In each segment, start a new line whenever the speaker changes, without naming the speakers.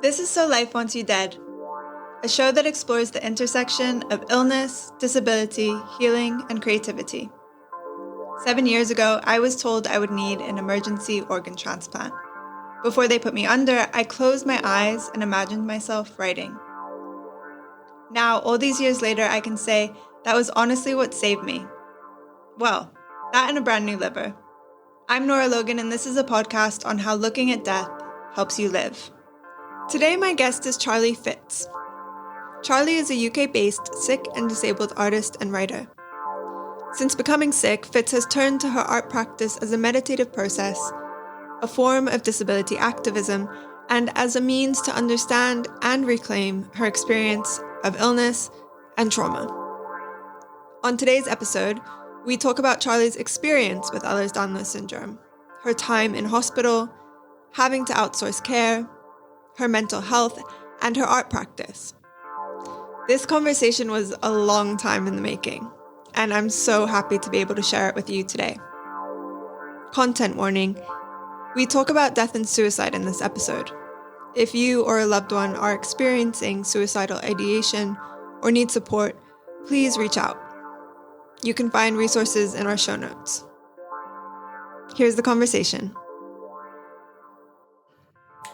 This is So Life Wants You Dead, a show that explores the intersection of illness, disability, healing, and creativity. 7 years ago, I was told I would need an emergency organ transplant. Before they put me under, I closed my eyes and imagined myself writing. Now, all these years later, I can say that was honestly what saved me. Well, that and a brand new liver. I'm Nora Logan, and this is a podcast on how looking at death helps you live. Today, my guest is Charlie Fitz. Charlie is a UK-based sick and disabled artist and writer. Since becoming sick, Fitz has turned to her art practice as a meditative process, a form of disability activism, and as a means to understand and reclaim her experience of illness and trauma. On today's episode, we talk about Charlie's experience with Ehlers-Danlos syndrome, her time in hospital, having to outsource care, her mental health, and her art practice. This conversation was a long time in the making, and I'm so happy to be able to share it with you today. Content warning: we talk about death and suicide in this episode. If you or a loved one are experiencing suicidal ideation or need support, please reach out. You can find resources in our show notes. Here's the conversation.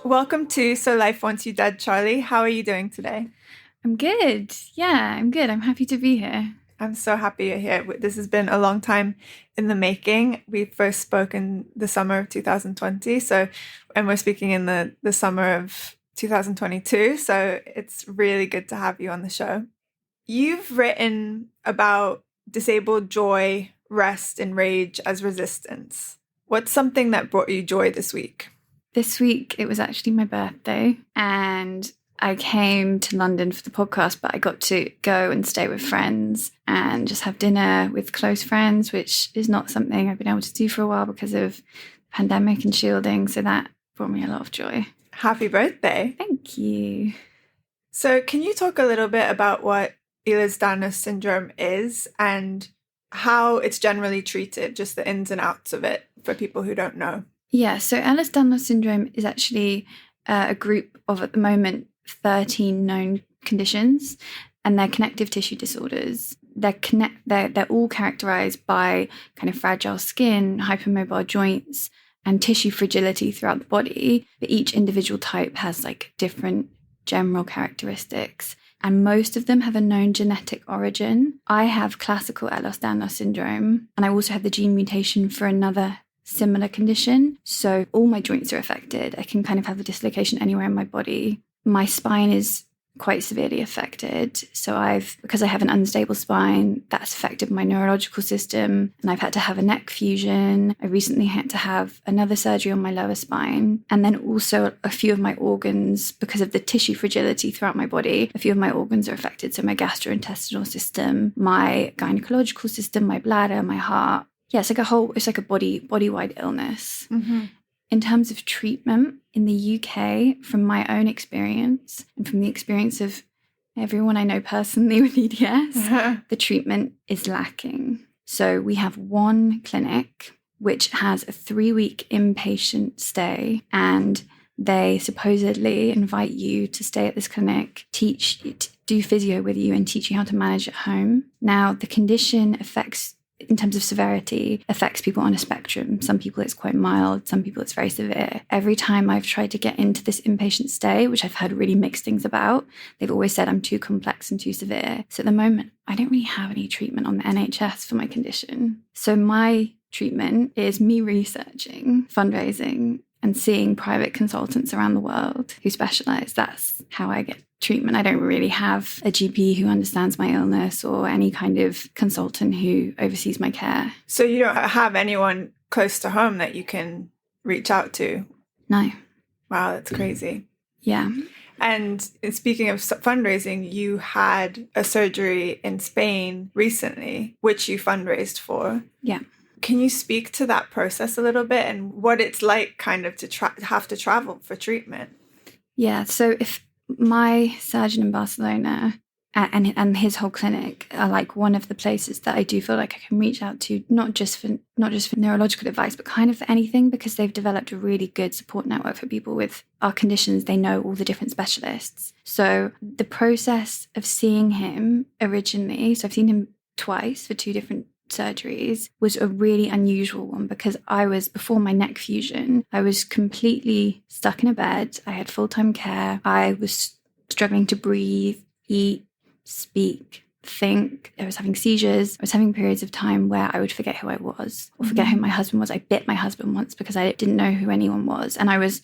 Welcome to So Life Wants You Dead, Charlie. How are you doing today?
I'm good. Yeah, I'm good. I'm happy to be here.
I'm so happy you're here. This has been a long time in the making. We first spoke in the summer of 2020, and we're speaking in the summer of 2022, so it's really good to have you on the show. You've written about disabled joy, rest, and rage as resistance. What's something that brought you joy this week?
This week, it was actually my birthday, and I came to London for the podcast, but I got to go and stay with friends and just have dinner with close friends, which is not something I've been able to do for a while because of the pandemic and shielding. So that brought me a lot of joy.
Happy birthday.
Thank you.
So can you talk a little bit about what Ehlers-Danlos syndrome is and how it's generally treated, just the ins and outs of it for people who don't know?
Yeah, so Ehlers-Danlos syndrome is actually a group of, at the moment, 13 known conditions, and they're connective tissue disorders. They're all characterized by kind of fragile skin, hypermobile joints, and tissue fragility throughout the body. But each individual type has like different general characteristics, and most of them have a known genetic origin. I have classical Ehlers-Danlos syndrome, and I also have the gene mutation for another similar condition. So all my joints are affected. I can kind of have a dislocation anywhere in my body. My spine is quite severely affected. So because I have an unstable spine, that's affected my neurological system, and I've had to have a neck fusion. I recently had to have another surgery on my lower spine. And then also a few of my organs, because of the tissue fragility throughout my body, a few of my organs are affected. So my gastrointestinal system, my gynecological system, my bladder, my heart. Yeah, it's like a body-wide illness. Mm-hmm. In terms of treatment in the UK, from my own experience and from the experience of everyone I know personally with EDS, the treatment is lacking. So we have one clinic which has a 3-week inpatient stay, and they supposedly invite you to stay at this clinic, do physio with you, and teach you how to manage at home. Now, the condition in terms of severity, affects people on a spectrum. Some people it's quite mild, some people it's very severe. Every time I've tried to get into this inpatient stay, which I've heard really mixed things about, they've always said I'm too complex and too severe. So at the moment, I don't really have any treatment on the NHS for my condition. So my treatment is me researching, fundraising, and seeing private consultants around the world who specialise. That's how I get treatment. I don't really have a GP who understands my illness or any kind of consultant who oversees my care.
So you don't have anyone close to home that you can reach out to?
No.
Wow, that's crazy.
Yeah.
And speaking of fundraising, you had a surgery in Spain recently, which you fundraised for.
Yeah.
Can you speak to that process a little bit and what it's like kind of to have to travel for treatment?
Yeah, so if my surgeon in Barcelona and his whole clinic are like one of the places that I do feel like I can reach out to, not just for neurological advice, but kind of for anything, because they've developed a really good support network for people with our conditions. They know all the different specialists. So the process of seeing him originally, so I've seen him twice for 2 different surgeries, was a really unusual one, because before my neck fusion, I was completely stuck in a bed. I had full-time care. I was struggling to breathe, eat, speak, think. I was having seizures. I was having periods of time where I would forget who I was or forget who my husband was. I bit my husband once because I didn't know who anyone was, and I was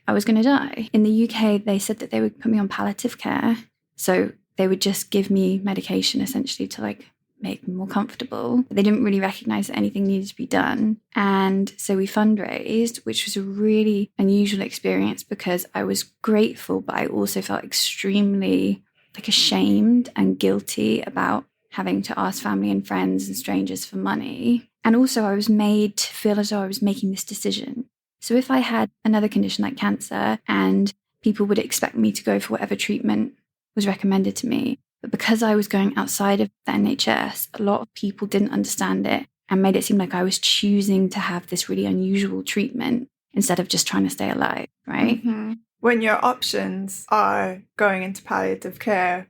going to die. In the UK, they said that they would put me on palliative care. So they would just give me medication essentially to like make me more comfortable. They didn't really recognize that anything needed to be done. And so we fundraised, which was a really unusual experience because I was grateful, but I also felt extremely like ashamed and guilty about having to ask family and friends and strangers for money. And also I was made to feel as though I was making this decision. So if I had another condition like cancer, and people would expect me to go for whatever treatment was recommended to me, but because I was going outside of the NHS, a lot of people didn't understand it and made it seem like I was choosing to have this really unusual treatment instead of just trying to stay alive, right?
Mm-hmm. When your options are going into palliative care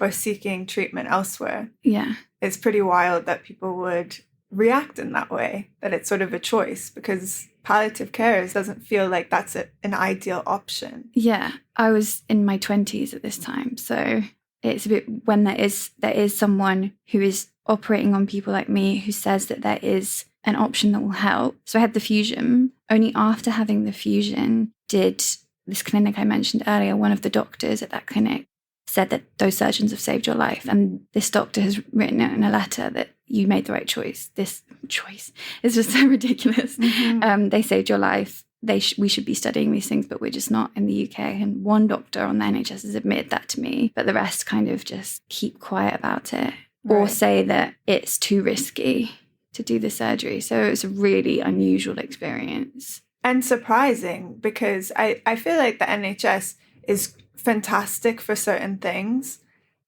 or seeking treatment elsewhere, it's pretty wild that people would react in that way, that it's sort of a choice, because palliative care doesn't feel like that's an ideal option.
Yeah, I was in my 20s at this time, so it's a bit when there is someone who is operating on people like me who says that there is an option that will help. So I had the fusion. Only after having the fusion did this clinic I mentioned earlier, one of the doctors at that clinic said that those surgeons have saved your life. And this doctor has written it in a letter that you made the right choice. This choice is just so ridiculous. Mm-hmm. They saved your life. We should be studying these things, but we're just not in the UK. And one doctor on the NHS has admitted that to me, but the rest kind of just keep quiet about it or say that it's too risky to do the surgery. So it's a really unusual experience.
And surprising, because I feel like the NHS is fantastic for certain things,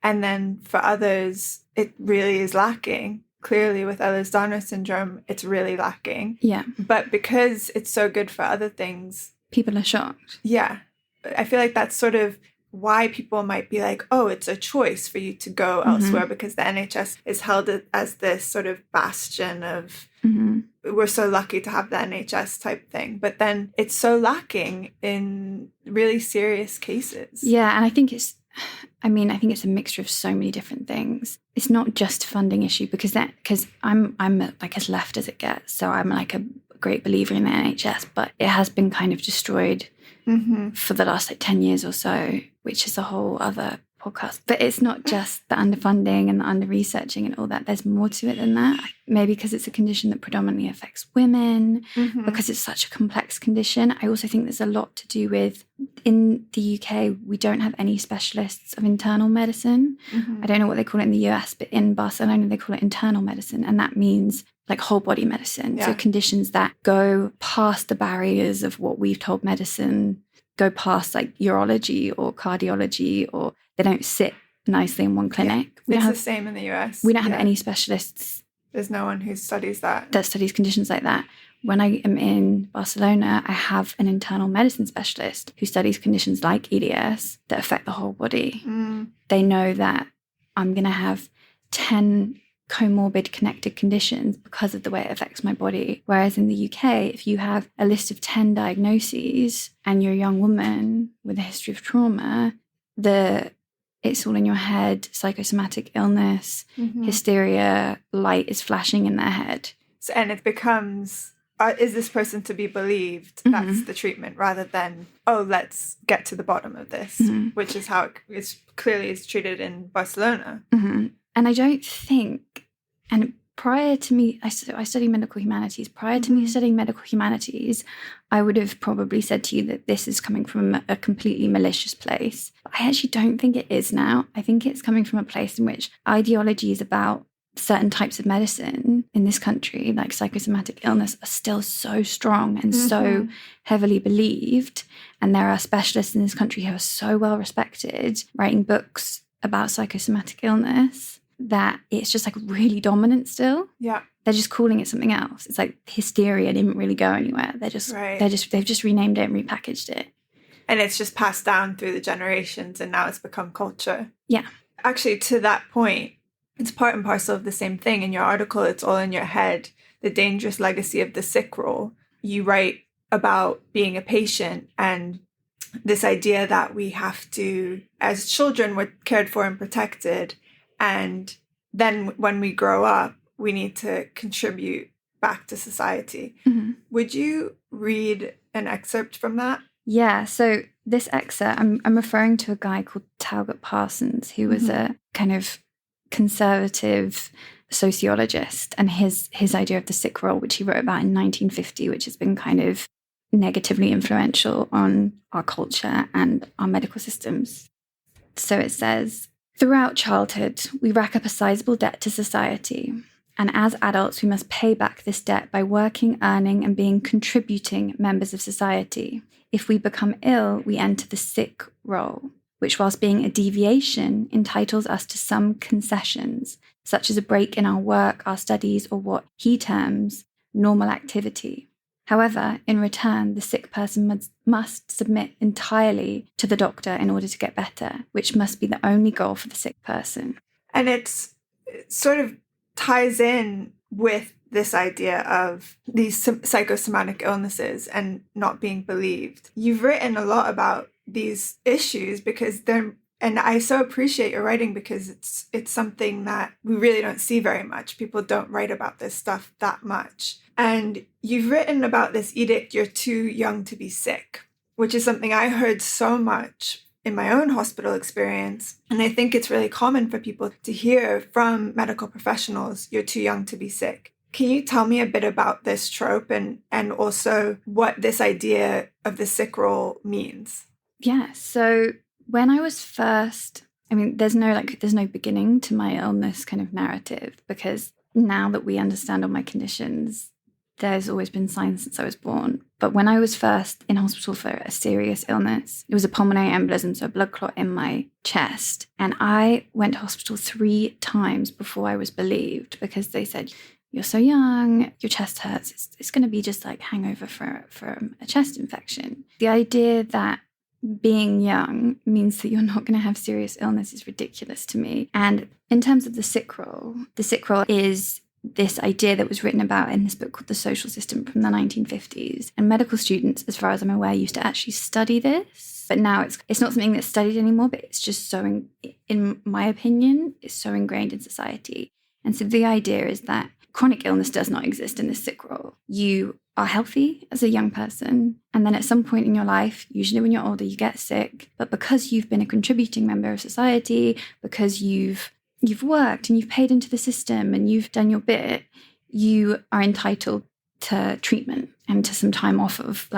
and then for others, it really is lacking. Clearly, with Ehlers-Danlos syndrome, it's really lacking.
Yeah.
But because it's so good for other things,
people are shocked.
Yeah. I feel like that's sort of why people might be like, oh, it's a choice for you to go elsewhere, because the NHS is held as this sort of bastion of we're so lucky to have the NHS type thing. But then it's so lacking in really serious cases.
Yeah, and I think it's a mixture of so many different things. It's not just a funding issue, because I'm like as left as it gets. So I'm like a great believer in the NHS, but it has been kind of destroyed for the last 10 years or so, which is a whole other podcast. But it's not just the underfunding and the under-researching and all that. There's more to it than that. Maybe because it's a condition that predominantly affects women, because it's such a complex condition. I also think there's a lot to do with, in the UK, we don't have any specialists of internal medicine. I don't know what they call it in the US, but in Barcelona, they call it internal medicine. And that means like whole body medicine. So conditions that go past the barriers of what we've told medicine, go past like urology or cardiology, or they don't sit nicely in one clinic.
It's the same in the US.
We don't have any specialists.
There's no one who studies that.
That studies conditions like that. When I am in Barcelona, I have an internal medicine specialist who studies conditions like EDS that affect the whole body. They know that I'm going to have 10 comorbid connected conditions because of the way it affects my body. Whereas in the UK, if you have a list of 10 diagnoses and you're a young woman with a history of trauma, it's all in your head, psychosomatic illness, hysteria, light is flashing in their head.
So, and it becomes, is this person to be believed? That's the treatment, rather than, oh, let's get to the bottom of this, which is how it's clearly is treated in Barcelona.
And I don't think, and prior to me, I studied medical humanities. Prior to me studying medical humanities, I would have probably said to you that this is coming from a completely malicious place. But I actually don't think it is now. I think it's coming from a place in which ideologies about certain types of medicine in this country, like psychosomatic illness, are still so strong and so heavily believed. And there are specialists in this country who are so well respected, writing books about psychosomatic illness that it's just like really dominant still.
Yeah.
They're just calling it something else. It's like hysteria didn't really go anywhere. They've just renamed it and repackaged it.
And it's just passed down through the generations, and now it's become culture.
Yeah.
Actually, to that point, it's part and parcel of the same thing. In your article, It's All in Your Head, The Dangerous Legacy of the Sick Role, you write about being a patient and this idea that we have to, as children, we're cared for and protected. And then when we grow up, we need to contribute back to society.
Mm-hmm.
Would you read an excerpt from that?
Yeah, so this excerpt, I'm referring to a guy called Talbot Parsons, who was a kind of conservative sociologist, and his idea of the sick role, which he wrote about in 1950, which has been kind of negatively influential on our culture and our medical systems. So it says, throughout childhood, we rack up a sizable debt to society. And as adults, we must pay back this debt by working, earning, and being contributing members of society. If we become ill, we enter the sick role, which, whilst being a deviation, entitles us to some concessions, such as a break in our work, our studies, or what he terms normal activity. However, in return, the sick person must submit entirely to the doctor in order to get better, which must be the only goal for the sick person.
And it sort of ties in with this idea of these psychosomatic illnesses and not being believed. You've written a lot about these issues because and I so appreciate your writing because it's something that we really don't see very much. People don't write about this stuff that much. And you've written about this edict, you're too young to be sick, which is something I heard so much in my own hospital experience. And I think it's really common for people to hear from medical professionals, you're too young to be sick. Can you tell me a bit about this trope and also what this idea of the sick role means?
Yeah, so when I was first, there's no beginning to my illness kind of narrative, because now that we understand all my conditions, there's always been signs since I was born. But when I was first in hospital for a serious illness, it was a pulmonary embolism, so a blood clot in my chest. And I went to hospital 3 times before I was believed, because they said, you're so young, your chest hurts, it's going to be just like hangover from a chest infection. The idea that being young means that you're not going to have serious illness is ridiculous to me. And in terms of the sick role is this idea that was written about in this book called The Social System from the 1950s. And medical students, as far as I'm aware, used to actually study this. But now it's not something that's studied anymore, but it's just so, in my opinion, it's so ingrained in society. And so the idea is that chronic illness does not exist in this sick role. You are healthy as a young person, and then at some point in your life, usually when you're older, you get sick. But because you've been a contributing member of society, because you've worked and you've paid into the system and you've done your bit, you are entitled to treatment and to some time off of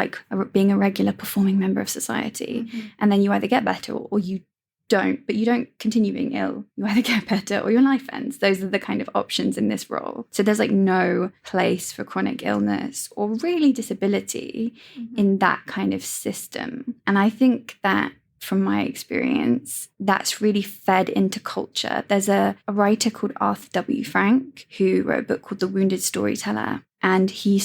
being a regular performing member of society. Mm-hmm. And then you either get better or you don't, but you don't continue being ill. You either get better or your life ends. Those are the kind of options in this role. So there's no place for chronic illness or really disability in that kind of system. And I think that from my experience, that's really fed into culture. There's a writer called Arthur W. Frank who wrote a book called The Wounded Storyteller. And he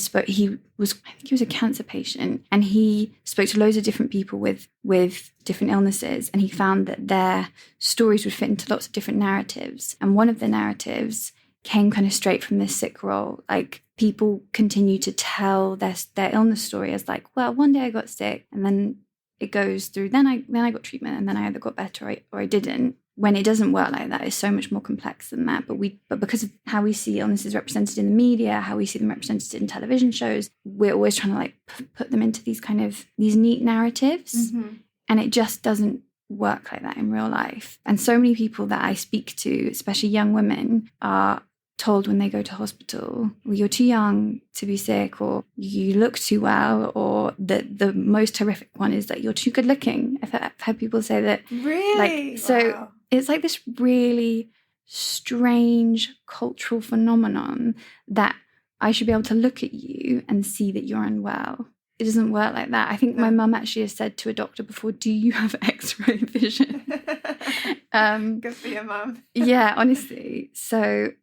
was a cancer patient, and he spoke to loads of different people with different illnesses, and he found that their stories would fit into lots of different narratives. And one of the narratives came kind of straight from this sick role. Like, people continue to tell their illness story as like, well, one day I got sick, and then it goes through, then I got treatment, and then I either got better or I didn't. When it doesn't work like that, it's so much more complex than that. But because of how we see illnesses represented in the media, how we see them represented in television shows, we're always trying to put them into these neat narratives, and it just doesn't work like that in real life. And so many people that I speak to, especially young women, are told when they go to hospital, well, you're too young to be sick, or you look too well, or the most horrific one is that you're too good looking. I've had people say that.
Really?
So it's like this really strange cultural phenomenon that I should be able to look at you and see that you're unwell. It doesn't work like that. I think my mum actually has said to a doctor before, do you have X-ray vision?
Good for your mum.
Yeah, honestly. So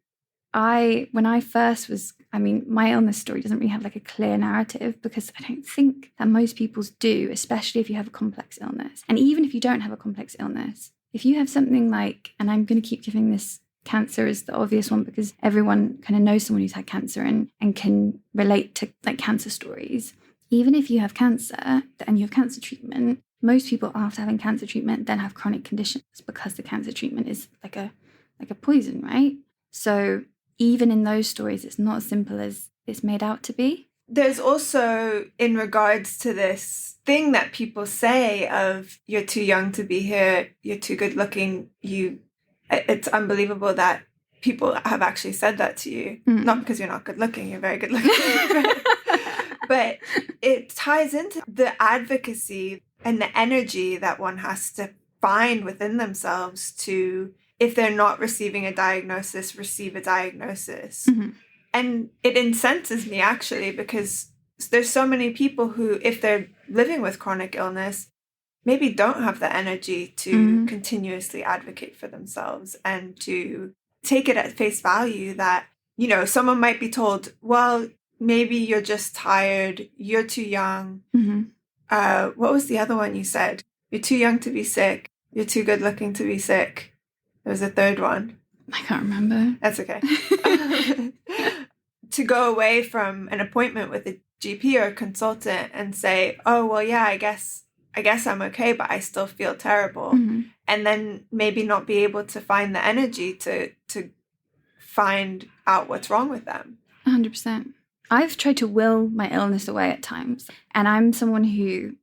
when I first was, my illness story doesn't really have like a clear narrative, because I don't think that most people's do, especially if you have a complex illness. And even if you don't have a complex illness, if you have something like, and I'm going to keep giving this, cancer is the obvious one because everyone kind of knows someone who's had cancer and can relate to like cancer stories. Even if you have cancer and you have cancer treatment, most people after having cancer treatment then have chronic conditions because the cancer treatment is like a poison, right? So even in those stories, it's not as simple as it's made out to be.
There's also, in regards to this thing that people say of, you're too young to be here, you're too good looking, it's unbelievable that people have actually said that to you. Not because you're not good looking, you're very good looking. But it ties into the advocacy and the energy that one has to find within themselves to, if they're not receiving a diagnosis, receive a diagnosis. Mm-hmm. And it incenses me, actually, because there's so many people who, if they're living with chronic illness, maybe don't have the energy to continuously advocate for themselves and to take it at face value that, someone might be told, well, maybe you're just tired, you're too young. Mm-hmm. What was the other one you said? You're too young to be sick, you're too good looking to be sick. There was a third one.
I can't remember.
That's okay. To go away from an appointment with a GP or a consultant and say, oh, well, yeah, I guess I'm okay, but I still feel terrible. Mm-hmm. And then maybe not be able to find the energy to find out what's wrong with them.
100%. I've tried to will my illness away at times. And I'm someone who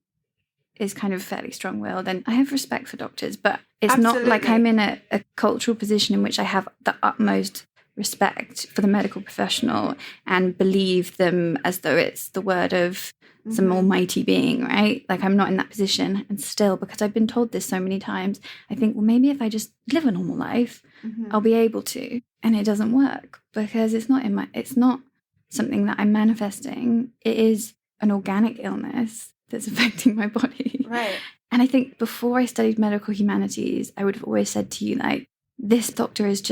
is kind of fairly strong-willed, and I have respect for doctors, but it's Absolutely. Not like I'm in a cultural position in which I have the utmost respect for the medical professional and believe them as though it's the word of some almighty being, right? Like, I'm not in that position. And still, because I've been told this so many times, I think, well, maybe if I just live a normal life, I'll be able to. And it doesn't work because it's not something that I'm manifesting. It is an organic illness that's affecting my body.
Right.
And I think before I studied medical humanities, I would have always said to you, like, this doctor is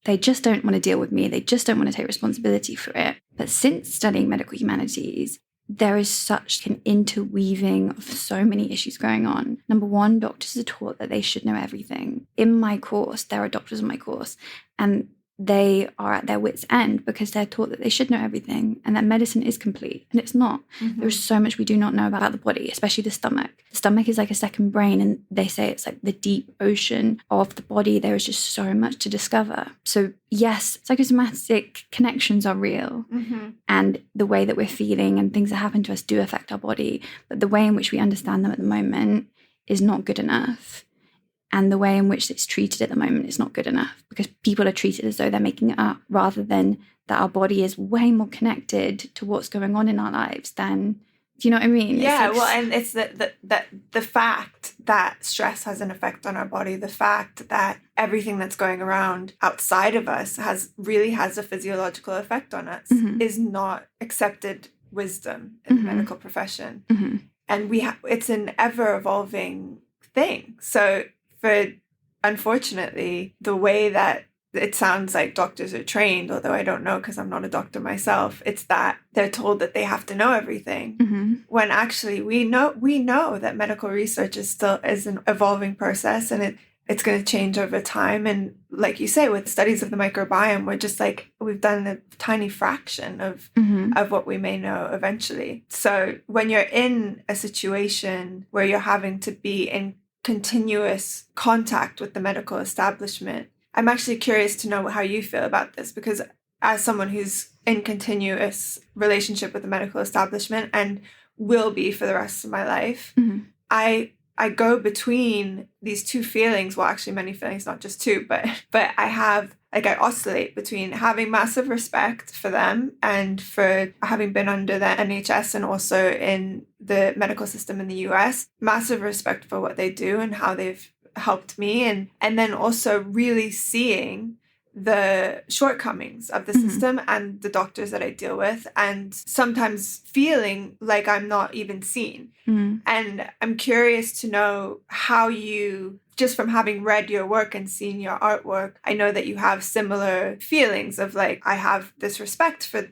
they just don't want to deal with me. They just don't want to take responsibility for it. But since studying medical humanities, there is such an interweaving of so many issues going on. Number one, doctors are taught that they should know everything. In my course, there are doctors in my course, and they are at their wits' end because they're taught that they should know everything and that medicine is complete. And it's not. Mm-hmm. There's so much we do not know about the body, especially the stomach. The stomach is like a second brain, and they say it's like the deep ocean of the body. There is just so much to discover. So yes, psychosomatic connections are real. Mm-hmm. And the way that we're feeling and things that happen to us do affect our body. But the way in which we understand them at the moment is not good enough. And the way in which it's treated at the moment is not good enough because people are treated as though they're making it up rather than that our body is way more connected to what's going on in our lives than, do you know what I mean?
Yeah, and it's the fact that stress has an effect on our body, the fact that everything that's going around outside of us has a physiological effect on us is not accepted wisdom in the medical profession. Mm-hmm. And it's an ever-evolving thing. So unfortunately, the way that it sounds like doctors are trained, although I don't know because I'm not a doctor myself, it's that they're told that they have to know everything. When actually we know that medical research is an evolving process, and it's going to change over time. And like you say, with studies of the microbiome, we're just like, we've done a tiny fraction of what we may know eventually. So when you're in a situation where you're having to be in continuous contact with the medical establishment, I'm actually curious to know how you feel about this, because as someone who's in continuous relationship with the medical establishment and will be for the rest of my life, I go between these two feelings. Well, actually many feelings, not just two, but I oscillate between having massive respect for them and for having been under the NHS and also in the medical system in the US, massive respect for what they do and how they've helped me, and then also really seeing the shortcomings of the system and the doctors that I deal with, and sometimes feeling like I'm not even seen. And I'm curious to know how you just from having read your work and seen your artwork, I know that you have similar feelings of like, I have this respect for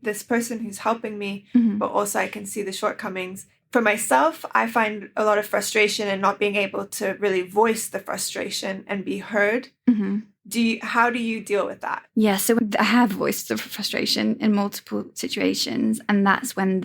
this person who's helping me, but also I can see the shortcomings. For myself, I find a lot of frustration in not being able to really voice the frustration and be heard. How do you deal with that?
Yeah, so I have voiced the frustration in multiple situations, and that's when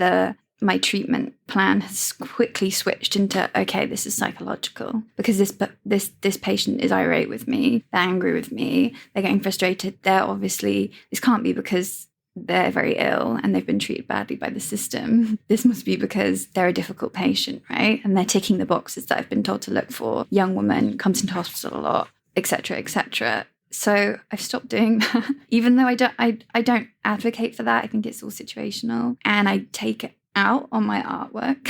my treatment plan has quickly switched into, okay, this is psychological, because this patient is irate with me, they're angry with me, they're getting frustrated. They're obviously, this can't be because they're very ill and they've been treated badly by the system. This must be because they're a difficult patient, right? And they're ticking the boxes that I've been told to look for. Young woman, comes into hospital a lot, etc., etc. So I've stopped doing that, even though I don't advocate for that. I think it's all situational, and I take it out on my artwork,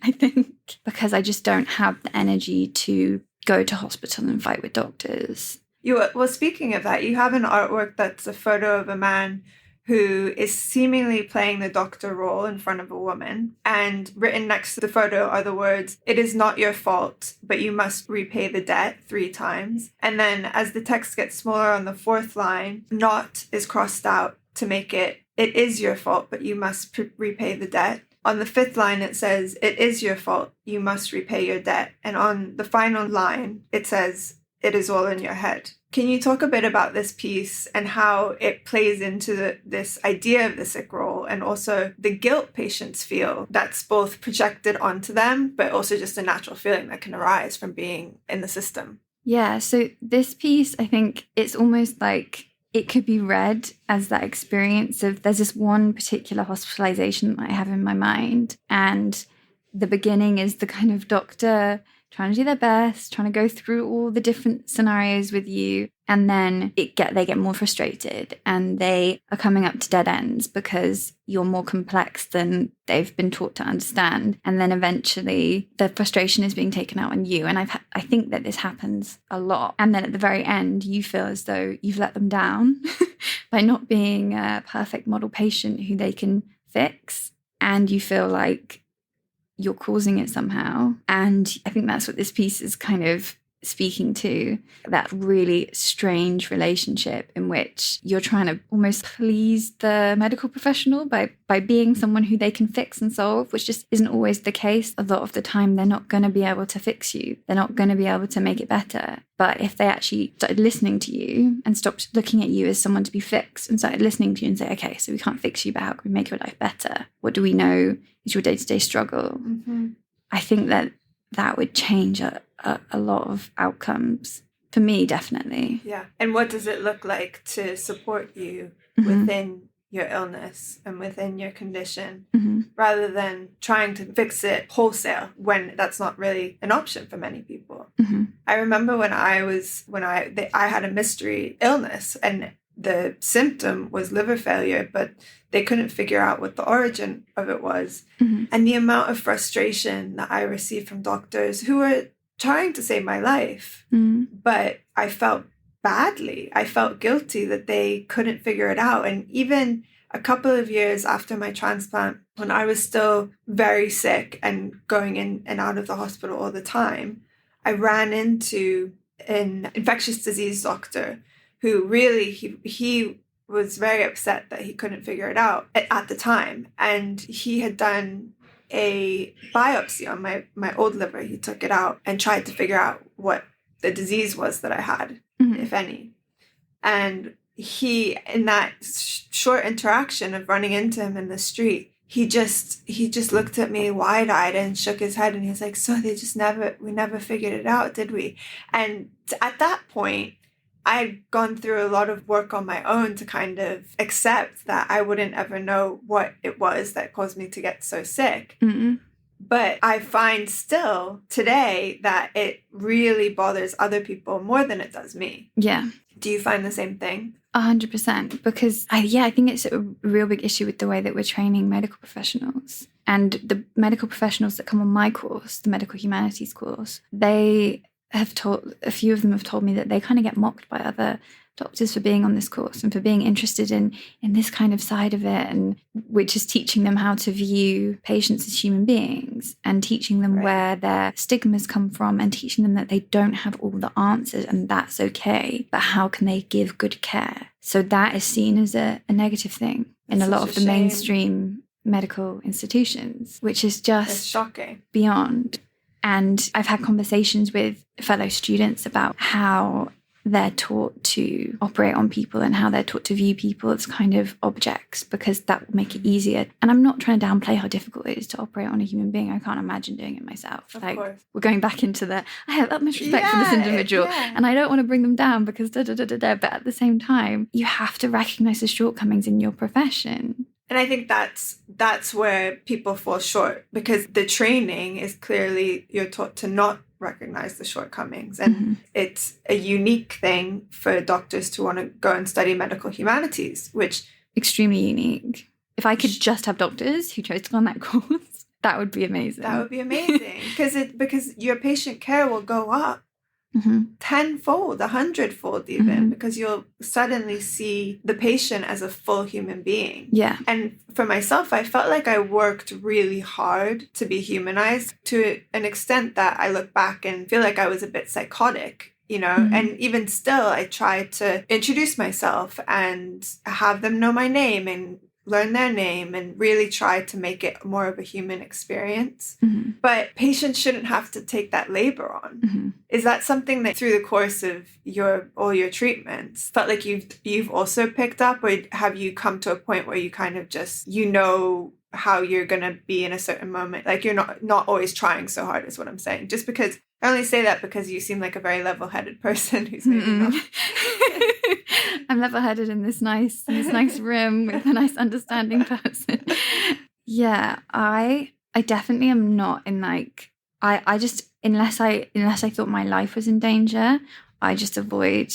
I think, because I just don't have the energy to go to hospital and fight with doctors.
Well, speaking of that, you have an artwork that's a photo of a man who is seemingly playing the doctor role in front of a woman, and written next to the photo are the words, "It is not your fault, but you must repay the debt," 3 times. And then as the text gets smaller on the 4th line, "Not" is crossed out to make it, "It is your fault, but you must repay the debt." On the 5th line, it says, "It is your fault, you must repay your debt." And on the final line, it says, "It is all in your head." Can you talk a bit about this piece and how it plays into this idea of the sick role, and also the guilt patients feel that's both projected onto them, but also just a natural feeling that can arise from being in the system?
Yeah, so this piece, I think it's almost like it could be read as that experience of, there's this one particular hospitalization that I have in my mind, and the beginning is the kind of doctor trying to do their best, trying to go through all the different scenarios with you, and then they get more frustrated and they are coming up to dead ends because you're more complex than they've been taught to understand, and then eventually the frustration is being taken out on you. And I think that this happens a lot, and then at the very end you feel as though you've let them down by not being a perfect model patient who they can fix, and you feel like you're causing it somehow. And I think that's what this piece is kind of speaking to, that really strange relationship in which you're trying to almost please the medical professional by being someone who they can fix and solve, which just isn't always the case. A lot of the time they're not going to be able to fix you, they're not going to be able to make it better. But if they actually started listening to you and stopped looking at you as someone to be fixed and started listening to you and say, okay, so we can't fix you, but how can we make your life better? What do we know is your day-to-day struggle? I think that would change a lot of outcomes for me, definitely.
Yeah. And what does it look like to support you within your illness and within your condition, rather than trying to fix it wholesale when that's not really an option for many people? I remember when I had a mystery illness, and the symptom was liver failure, but they couldn't figure out what the origin of it was. And the amount of frustration that I received from doctors who were trying to save my life, but I felt badly. I felt guilty that they couldn't figure it out. And even a couple of years after my transplant, when I was still very sick and going in and out of the hospital all the time, I ran into an infectious disease doctor who really, he was very upset that he couldn't figure it out at the time. And he had done a biopsy on my old liver. He took it out and tried to figure out what the disease was that I had, if any. And he, in that short interaction of running into him in the street, he just looked at me wide-eyed and shook his head, and he's like, "So we never figured it out, did we?" And at that point, I'd gone through a lot of work on my own to kind of accept that I wouldn't ever know what it was that caused me to get so sick. But I find still today that it really bothers other people more than it does me.
Yeah.
Do you find the same thing?
100%, because I think it's a real big issue with the way that we're training medical professionals. And the medical professionals that come on my course, the medical humanities course, a few of them have told me that they kind of get mocked by other doctors for being on this course and for being interested in this kind of side of it, and which is teaching them how to view patients as human beings and teaching them where their stigmas come from and teaching them that they don't have all the answers and that's okay, but how can they give good care? So that is seen as a negative thing in a lot of the mainstream medical institutions, which is just
shocking
beyond. And I've had conversations with fellow students about how they're taught to operate on people and how they're taught to view people as kind of objects, because that will make it easier. And I'm not trying to downplay how difficult it is to operate on a human being. I can't imagine doing it myself.
Of course.
We're going back into I have utmost respect for this individual and I don't want to bring them down because but at the same time, you have to recognize the shortcomings in your profession.
And I think that's where people fall short, because the training is clearly you're taught to not recognize the shortcomings. And it's a unique thing for doctors to want to go and study medical humanities, which...
Extremely unique. If I could just have doctors who chose to go on that course, that would be amazing.
That would be amazing. Because your patient care will go up tenfold, 100-fold even, because you'll suddenly see the patient as a full human being.
Yeah.
And for myself, I felt like I worked really hard to be humanized to an extent that I look back and feel like I was a bit psychotic, you know, and even still, I tried to introduce myself and have them know my name and learn their name and really try to make it more of a human experience. But patients shouldn't have to take that labor on. Is that something that through the course of all your treatments felt like you've also picked up, or have you come to a point where you kind of just, how you're going to be in a certain moment? Like you're not always trying so hard is what I'm saying. Just because I only say that because you seem like a very level-headed person who's maybe not.
I'm level-headed in this nice room with a nice understanding person. Yeah, I definitely am not in I just unless I thought my life was in danger, I just avoid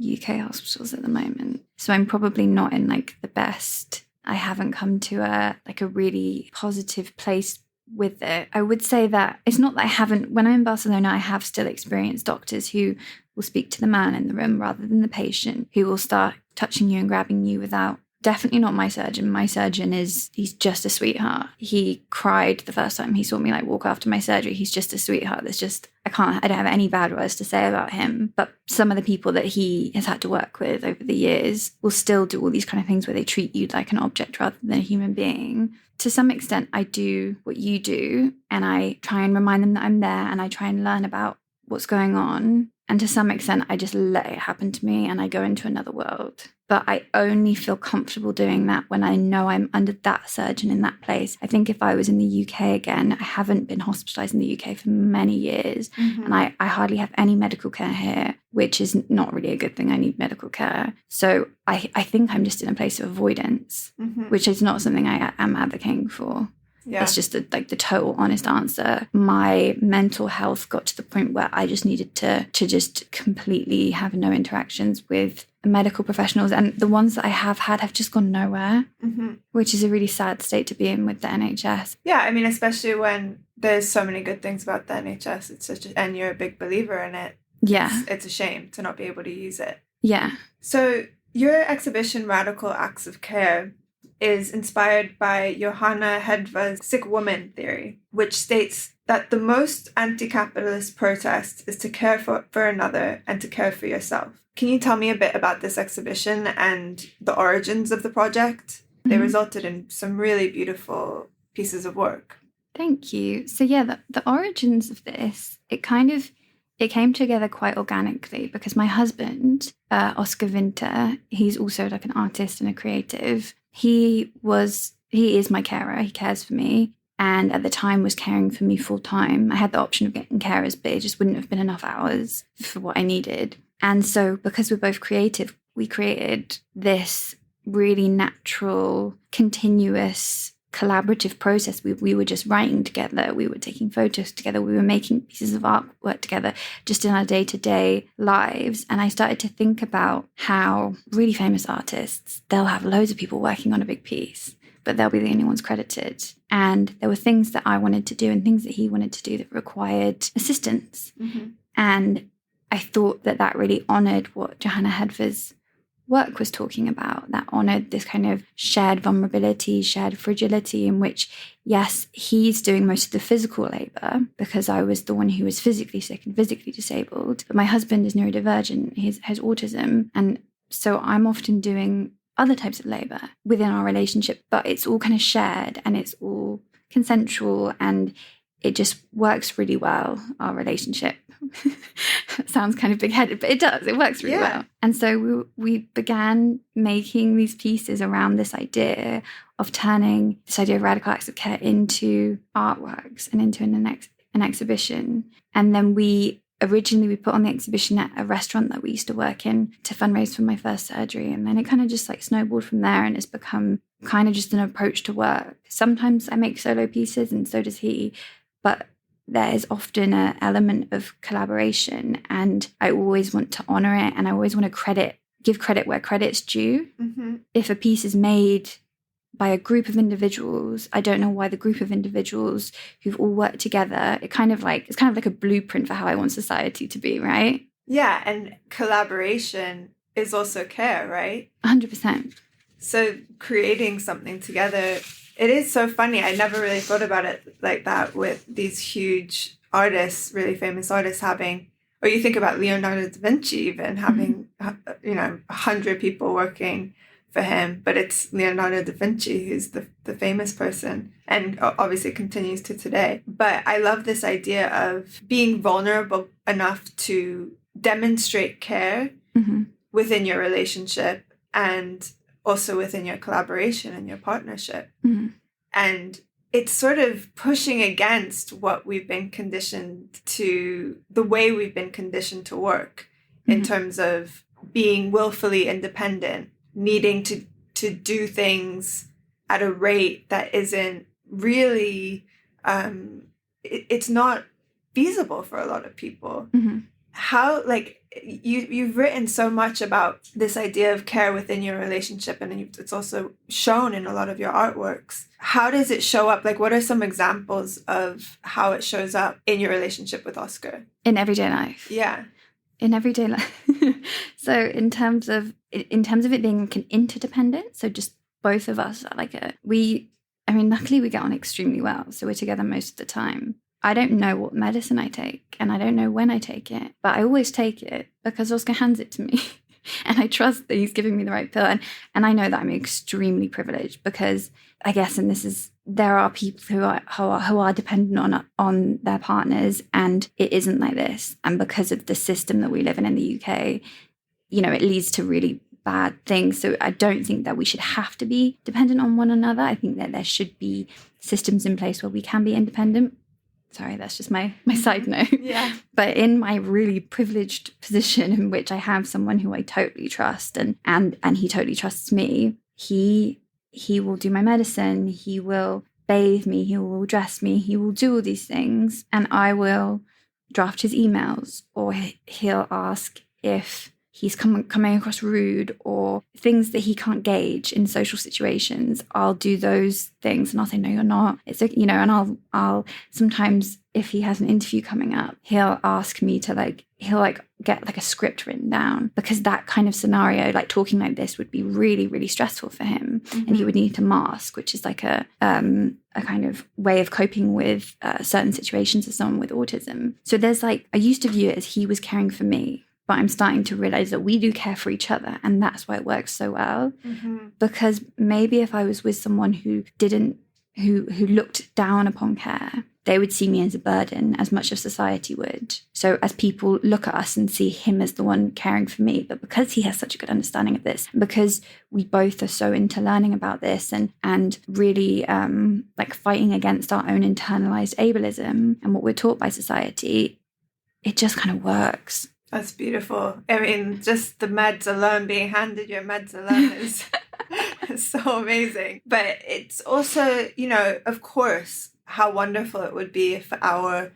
UK hospitals at the moment. So I'm probably not in the best. I haven't come to a really positive place with it. I would say that it's not that I haven't, when I'm in Barcelona, I have still experienced doctors who will speak to the man in the room rather than the patient, who will start touching you and grabbing you without, definitely not my surgeon. My surgeon he's just a sweetheart. He cried the first time he saw me walk after my surgery. He's just a sweetheart. I don't have any bad words to say about him. But some of the people that he has had to work with over the years will still do all these kind of things where they treat you like an object rather than a human being. To some extent, I do what you do, and I try and remind them that I'm there, and I try and learn about what's going on. And to some extent, I just let it happen to me and I go into another world. But I only feel comfortable doing that when I know I'm under that surgeon in that place. I think if I was in the UK again, I haven't been hospitalised in the UK for many years. And I hardly have any medical care here, which is not really a good thing. I need medical care. So I think I'm just in a place of avoidance, which is not something I am advocating for. Yeah. It's just the total honest answer. My mental health got to the point where I just needed to just completely have no interactions with medical professionals, and the ones that I have had have just gone nowhere, which is a really sad state to be in with the NHS.
Yeah, I mean, especially when there's so many good things about the NHS. It's and you're a big believer in it.
Yeah.
It's a shame to not be able to use it.
Yeah.
So your exhibition, Radical Acts of Care, is inspired by Johanna Hedva's sick woman theory, which states that the most anti-capitalist protest is to care for another and to care for yourself. Can you tell me a bit about this exhibition and the origins of the project? They resulted in some really beautiful pieces of work.
Thank you. So yeah, the origins of this, it came together quite organically because my husband, Oscar Winter, he's also an artist and a creative. He is my carer. He cares for me, and at the time was caring for me full time. I had the option of getting carers, but it just wouldn't have been enough hours for what I needed. And so because we're both creative, we created this really natural, continuous, collaborative process. We were just writing together. We were taking photos together. We were making pieces of artwork together just in our day-to-day lives. And I started to think about how really famous artists, they'll have loads of people working on a big piece, but they'll be the only ones credited. And there were things that I wanted to do and things that he wanted to do that required assistance. And I thought that really honoured what Johanna Hedver's work was talking about, that honoured this kind of shared vulnerability, shared fragility, in which, yes, he's doing most of the physical labour because I was the one who was physically sick and physically disabled. But my husband is neurodivergent, he has autism. And so I'm often doing other types of labour within our relationship, but it's all kind of shared and it's all consensual, and it just works really well, our relationship. Sounds kind of big-headed, but it does. It works really well. And so we began making these pieces around this idea of turning this idea of radical acts of care into artworks and into an exhibition. And then we put on the exhibition at a restaurant that we used to work in to fundraise for my first surgery. And then it kind of just like snowballed from there, and it's become kind of just an approach to work. Sometimes I make solo pieces and so does he, but there is often an element of collaboration, and I always want to honour it, and I always want to give credit where credit's due. Mm-hmm. If a piece is made by a group of individuals, I don't know why the group of individuals who've all worked together, it's kind of like a blueprint for how I want society to be, right?
Yeah, and collaboration is also care, right?
100%.
So creating something together, it is so funny. I never really thought about it like that with these huge artists, really famous artists having, or you think about Leonardo da Vinci even having, 100 people working for him, but it's Leonardo da Vinci who's the famous person, and obviously continues to today. But I love this idea of being vulnerable enough to demonstrate care within your relationship and also within your collaboration and your partnership. Mm-hmm. And it's sort of pushing against what we've been conditioned to, the way we've been conditioned to work in terms of being willfully independent, needing to do things at a rate that isn't really, it's not feasible for a lot of people. Mm-hmm. How, like, you've written so much about this idea of care within your relationship, and it's also shown in a lot of your artworks. How does it show up? Like, what are some examples of how it shows up in your relationship with Oscar?
In everyday life.
Yeah.
In everyday life. So in terms of it being like an interdependence, so just both of us are like luckily we get on extremely well. So we're together most of the time. I don't know what medicine I take, and I don't know when I take it, but I always take it because Oscar hands it to me. And I trust that he's giving me the right pill. And I know that I'm extremely privileged because I guess, there are people who are dependent on their partners, and it isn't like this. And because of the system that we live in the UK, it leads to really bad things. So I don't think that we should have to be dependent on one another. I think that there should be systems in place where we can be independent. Sorry, that's just my side note. Yeah. But in my really privileged position in which I have someone who I totally trust and he totally trusts me, he will do my medicine, he will bathe me, he will dress me, he will do all these things, and I will draft his emails, or he'll ask if he's coming across rude or things that he can't gauge in social situations. I'll do those things and I'll say, no, you're not. It's like, and I'll sometimes, if he has an interview coming up, he'll ask me to he'll get a script written down, because that kind of scenario, like talking like this, would be really, really stressful for him. Mm-hmm. And he would need to mask, which is like a kind of way of coping with certain situations as someone with autism. So there's I used to view it as he was caring for me, but I'm starting to realize that we do care for each other, and that's why it works so well. Mm-hmm. Because maybe if I was with someone who looked down upon care, they would see me as a burden as much as society would. So as people look at us and see him as the one caring for me, but because he has such a good understanding of this, because we both are so into learning about this and really fighting against our own internalized ableism and what we're taught by society, it just kind of works.
That's beautiful. I mean, just the meds alone, being handed your meds alone is so amazing. But it's also, of course, how wonderful it would be if our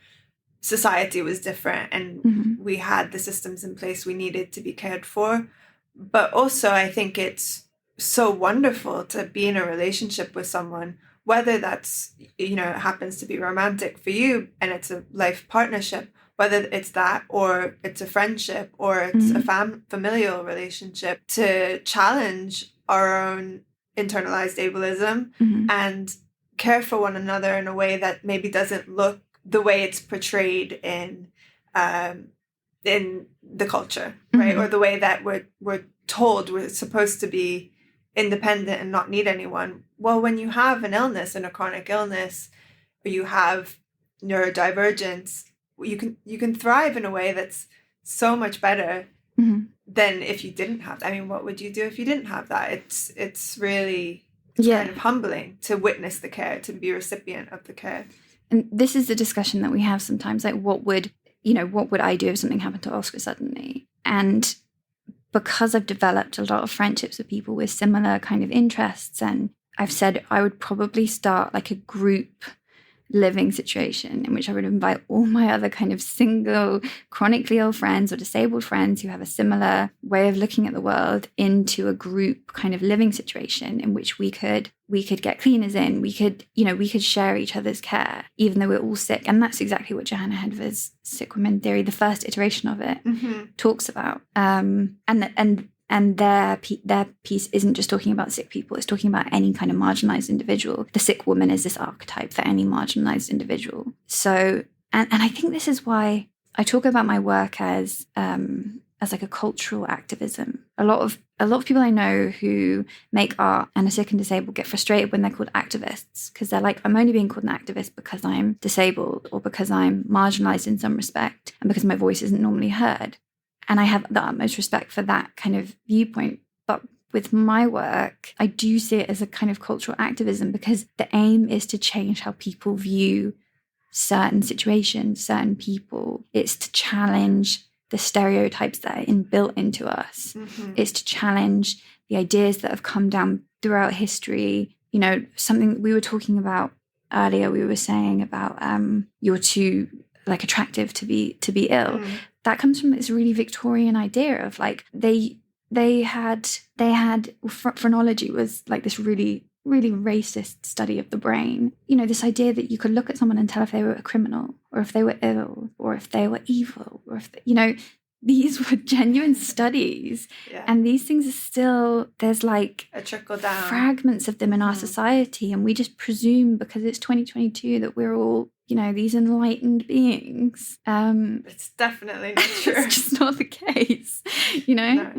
society was different and we had the systems in place we needed to be cared for. But also, I think it's so wonderful to be in a relationship with someone, whether that's, it happens to be romantic for you and it's a life partnership, whether it's that or it's a friendship or it's a familial relationship, to challenge our own internalized ableism and care for one another in a way that maybe doesn't look the way it's portrayed in the culture, right? Or the way that we're told we're supposed to be independent and not need anyone. Well, when you have an illness and a chronic illness, or you have neurodivergence, you can thrive in a way that's so much better than if you didn't have that. I mean, what would you do if you didn't have that? It's really kind of humbling to witness the care, to be a recipient of the care.
And this is the discussion that we have sometimes, like what would I do if something happened to Oscar suddenly? And because I've developed a lot of friendships with people with similar kind of interests, and I've said I would probably start like a group living situation in which I would invite all my other kind of single chronically ill friends or disabled friends who have a similar way of looking at the world into a group kind of living situation in which we could get cleaners in, we could share each other's care even though we're all sick. And that's exactly what Johanna Hedver's sick women theory, the first iteration of it, talks about. And their piece isn't just talking about sick people, it's talking about any kind of marginalized individual. The sick woman is this archetype for any marginalized individual. So, and I think this is why I talk about my work as like a cultural activism. A lot of people I know who make art and are sick and disabled get frustrated when they're called activists, because they're like, I'm only being called an activist because I'm disabled or because I'm marginalized in some respect and because my voice isn't normally heard. And I have the utmost respect for that kind of viewpoint. But with my work, I do see it as a kind of cultural activism because the aim is to change how people view certain situations, certain people. It's to challenge the stereotypes that are inbuilt into us. It's to challenge the ideas that have come down throughout history. You know, something we were talking about earlier, we were saying about you're too like attractive to be ill. That comes from this really Victorian idea of like they had phrenology was like this really, really racist study of the brain. You know, this idea that you could look at someone and tell if they were a criminal or if they were ill or if they were evil or if these were genuine studies. And these things are still, there's like
a trickle down
fragments of them in our society, and we just presume because it's 2022 that we're all these enlightened beings.
It's definitely not true.
It's just not the case, No.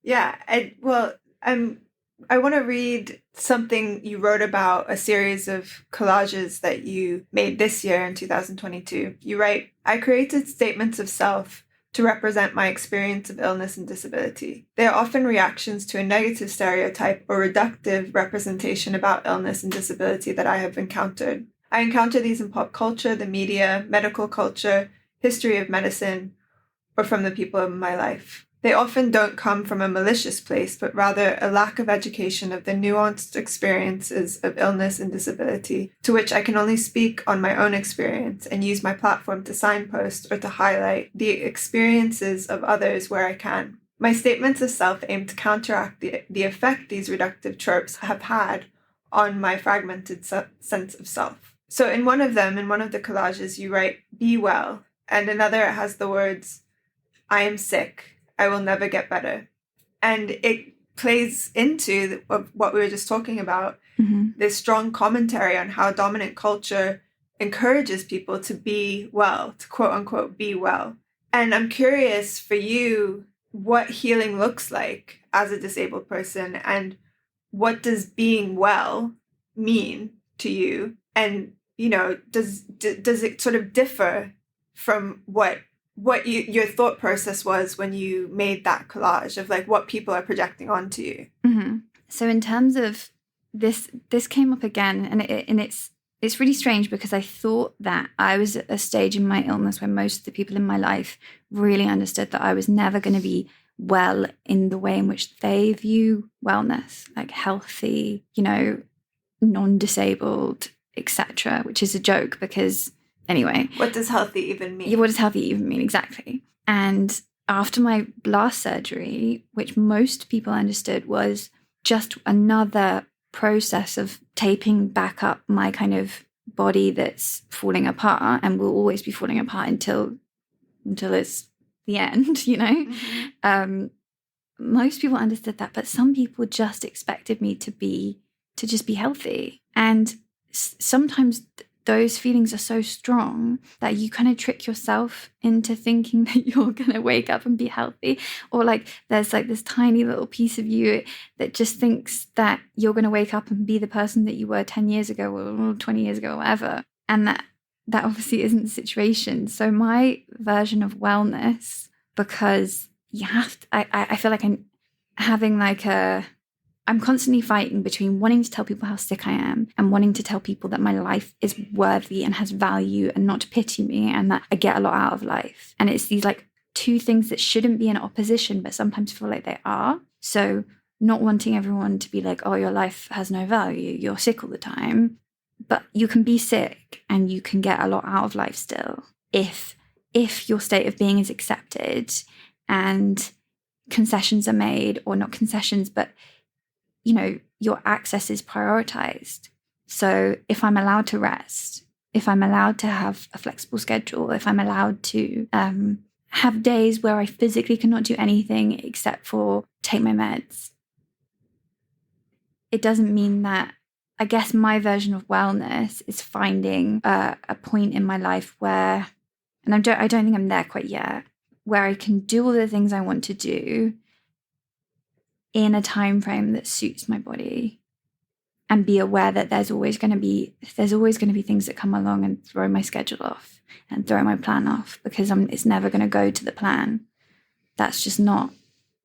Yeah. I want to read something you wrote about a series of collages that you made this year in 2022. You write, I created statements of self to represent my experience of illness and disability. They are often reactions to a negative stereotype or reductive representation about illness and disability that I have encountered. I encounter these in pop culture, the media, medical culture, history of medicine, or from the people in my life. They often don't come from a malicious place, but rather a lack of education of the nuanced experiences of illness and disability, to which I can only speak on my own experience and use my platform to signpost or to highlight the experiences of others where I can. My statements of self aim to counteract the effect these reductive tropes have had on my fragmented sense of self. So in one of the collages, you write, be well. And another, it has the words, I am sick. I will never get better. And it plays into what we were just talking about, this strong commentary on how dominant culture encourages people to be well, to quote unquote, be well. And I'm curious for you, what healing looks like as a disabled person, and what does being well mean to you? And does it sort of differ from what your thought process was when you made that collage of like what people are projecting onto you?
So in terms of this came up again, and it's really strange because I thought that I was at a stage in my illness where most of the people in my life really understood that I was never going to be well in the way in which they view wellness, like healthy, non-disabled, etc., which is a joke because anyway.
What does healthy even mean?
What does healthy even mean? Exactly. And after my blast surgery, which most people understood was just another process of taping back up my kind of body that's falling apart and will always be falling apart until until it's the end, you know?
Mm-hmm.
Most people understood that, but some people just expected me to just be healthy. And sometimes those feelings are so strong that you kind of trick yourself into thinking that you're going to wake up and be healthy. Or like there's like this tiny little piece of you that just thinks that you're going to wake up and be the person that you were 10 years ago or 20 years ago or whatever. And that obviously isn't the situation. So my version of wellness, because you have to, I feel like I'm having like I'm constantly fighting between wanting to tell people how sick I am and wanting to tell people that my life is worthy and has value and not to pity me and that I get a lot out of life. And it's these like two things that shouldn't be in opposition, but sometimes feel like they are. So not wanting everyone to be like, oh, your life has no value, you're sick all the time. But you can be sick and you can get a lot out of life still if your state of being is accepted and concessions are made, or not concessions, but you know, your access is prioritized. So if I'm allowed to rest, if I'm allowed to have a flexible schedule, if I'm allowed to have days where I physically cannot do anything except for take my meds, it doesn't mean that. I guess my version of wellness is finding a point in my life where, and I don't think I'm there quite yet, where I can do all the things I want to do in a time frame that suits my body, and be aware that there's always going to be things that come along and throw my schedule off and throw my plan off, because it's never going to go to the plan. That's just not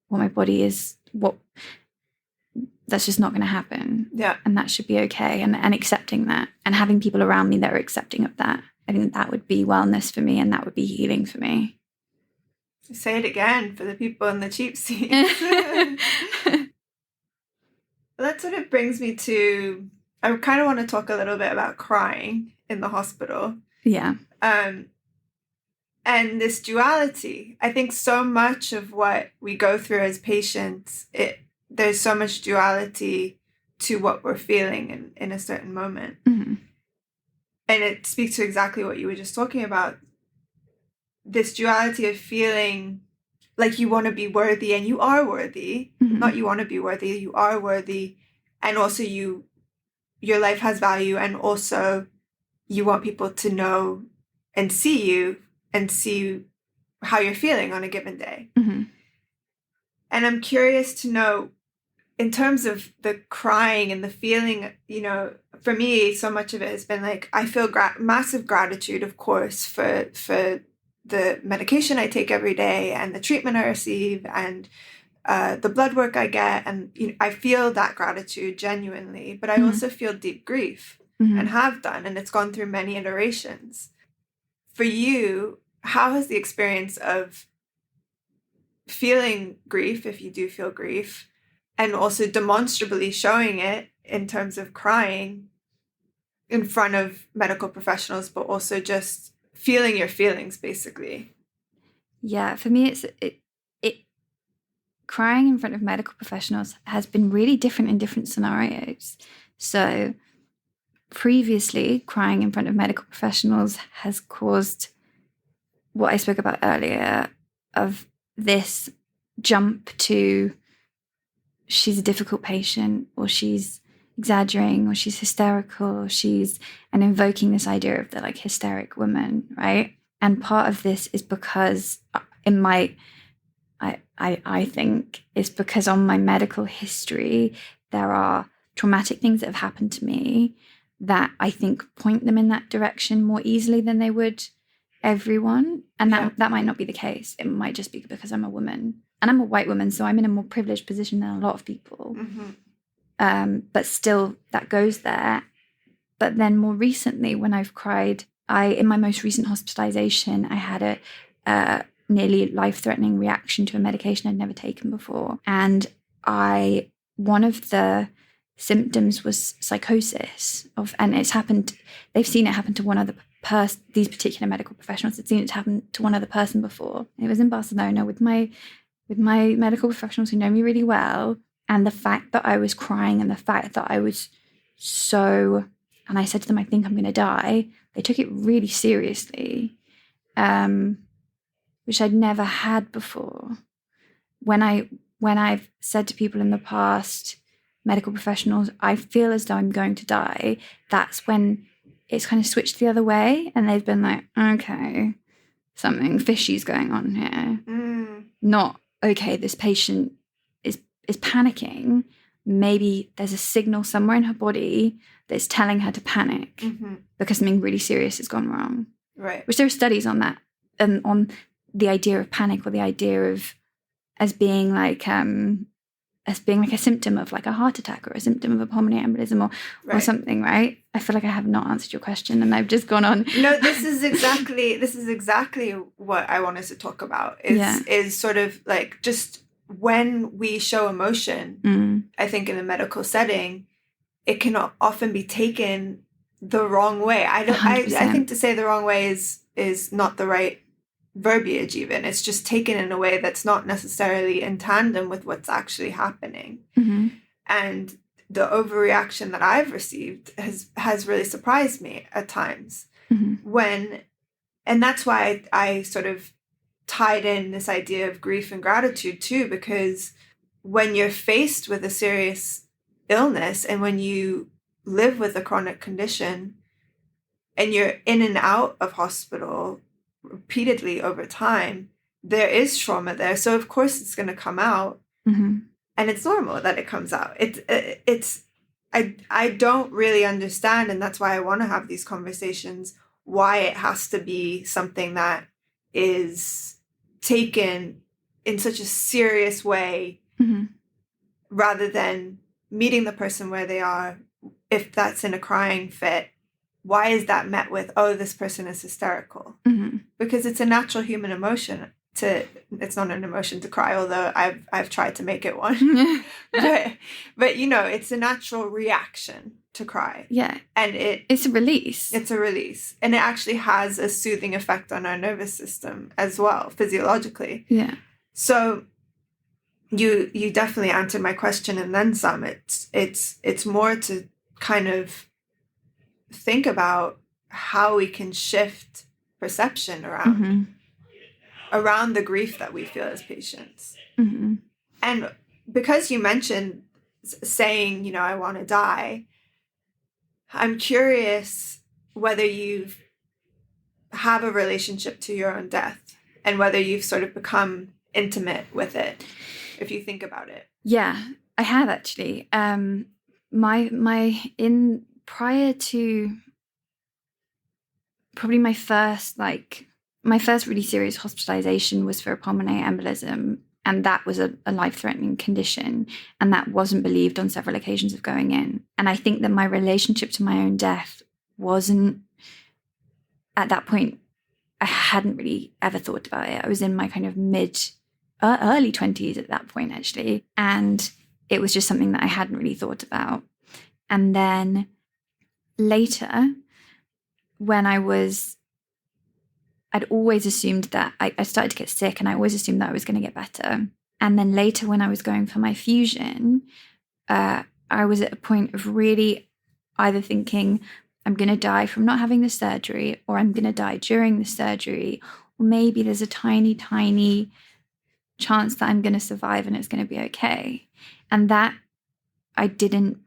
what my body is. That's just not going to happen.
Yeah.
And that should be okay. And accepting that and having people around me that are accepting of that. I think that would be wellness for me, and that would be healing for me.
Say it again for the people in the cheap seats. That sort of brings me to, I kind of want to talk a little bit about crying in the hospital.
Yeah.
And this duality. I think so much of what we go through as patients, there's so much duality to what we're feeling in a certain moment.
Mm-hmm.
And it speaks to exactly what you were just talking about. This duality of feeling like you want to be worthy, and you are worthy.
Mm-hmm.
Not you want to be worthy, you are worthy. And also your life has value, and also you want people to know and see you and see how you're feeling on a given day.
Mm-hmm.
And I'm curious to know, in terms of the crying and the feeling, you know, for me, so much of it has been like, I feel massive gratitude, of course, for the medication I take every day and the treatment I receive and the blood work I get. And you know, I feel that gratitude genuinely, but I also feel deep grief and have done, and it's gone through many iterations. For you, how has the experience of feeling grief, if you do feel grief, and also demonstrably showing it in terms of crying in front of medical professionals, but also just feeling your feelings, basically?
Yeah, for me, it crying in front of medical professionals has been really different in different scenarios. So previously, crying in front of medical professionals has caused what I spoke about earlier, of this jump to she's a difficult patient, or she's exaggerating, or she's hysterical, or and invoking this idea of the like hysteric woman, right? And part of this is because I think it's because on my medical history, there are traumatic things that have happened to me that I think point them in that direction more easily than they would everyone. And that might not be the case. It might just be because I'm a woman, and I'm a white woman, so I'm in a more privileged position than a lot of people.
Mm-hmm.
But still, that goes there. But then more recently, when I've cried, in my most recent hospitalization, I had a nearly life-threatening reaction to a medication I'd never taken before. And one of the symptoms was psychosis and it's happened. They've seen it happen to one other person. These particular medical professionals had seen it happen to one other person before. It was in Barcelona with my medical professionals who know me really well. And the fact that I was crying, and the fact that I was and I said to them, I think I'm going to die. They took it really seriously. And which I'd never had before. When I've said to people in the past, medical professionals, I feel as though I'm going to die, that's when it's kind of switched the other way, and they've been like, okay, something fishy's going on here. Not, okay, this patient is panicking. Maybe there's a signal somewhere in her body that's telling her to panic because something really serious has gone wrong.
Right.
Which there are studies on that, and on the idea of panic, or the idea of as being like a symptom of like a heart attack, or a symptom of a pulmonary embolism, or something, right? I feel like I have not answered your question, and I've just gone on.
No, this is exactly what I wanted to talk about. Is sort of like, just when we show emotion, I think in a medical setting, it can often be taken the wrong way. I think to say the wrong way is not the right verbiage even. It's just taken in a way that's not necessarily in tandem with what's actually happening. And the overreaction that I've received has really surprised me at times. And that's why I sort of tied in this idea of grief and gratitude too, because when you're faced with a serious illness, and when you live with a chronic condition, and you're in and out of hospital repeatedly over time, there is trauma there. So of course it's going to come out, and it's normal that it comes out. I don't really understand, and that's why I want to have these conversations, why it has to be something that is taken in such a serious way, rather than meeting the person where they are. If that's in a crying fit, why is that met with, oh, this person is hysterical? Because it's a natural human emotion it's not an emotion to cry, although I've tried to make it one. but it's a natural reaction to cry. Yeah. And it's a release. It's a release. And it actually has a soothing effect on our nervous system as well, physiologically. Yeah. So you definitely answered my question, and then some. It's more to kind of think about how we can shift perception around the grief that we feel as patients. And because you mentioned saying, I want to die, I'm curious whether you have a relationship to your own death, and whether you've sort of become intimate with it, if you think about it. Yeah, I have actually. Prior to probably my first really serious hospitalization was for a pulmonary embolism, and that was a life-threatening condition, and that wasn't believed on several occasions of going in. And I think that my relationship to my own death wasn't, at that point, I hadn't really ever thought about it. I was in my kind of early 20s at that point, actually, and it was just something that I hadn't really thought about. And then later, when I'd always assumed that I started to get sick, and I always assumed that I was going to get better. And then later, when I was going for my fusion, I was at a point of really either thinking, I'm going to die from not having the surgery, or I'm going to die during the surgery, or maybe there's a tiny, tiny chance that I'm going to survive and it's going to be okay. And that I didn't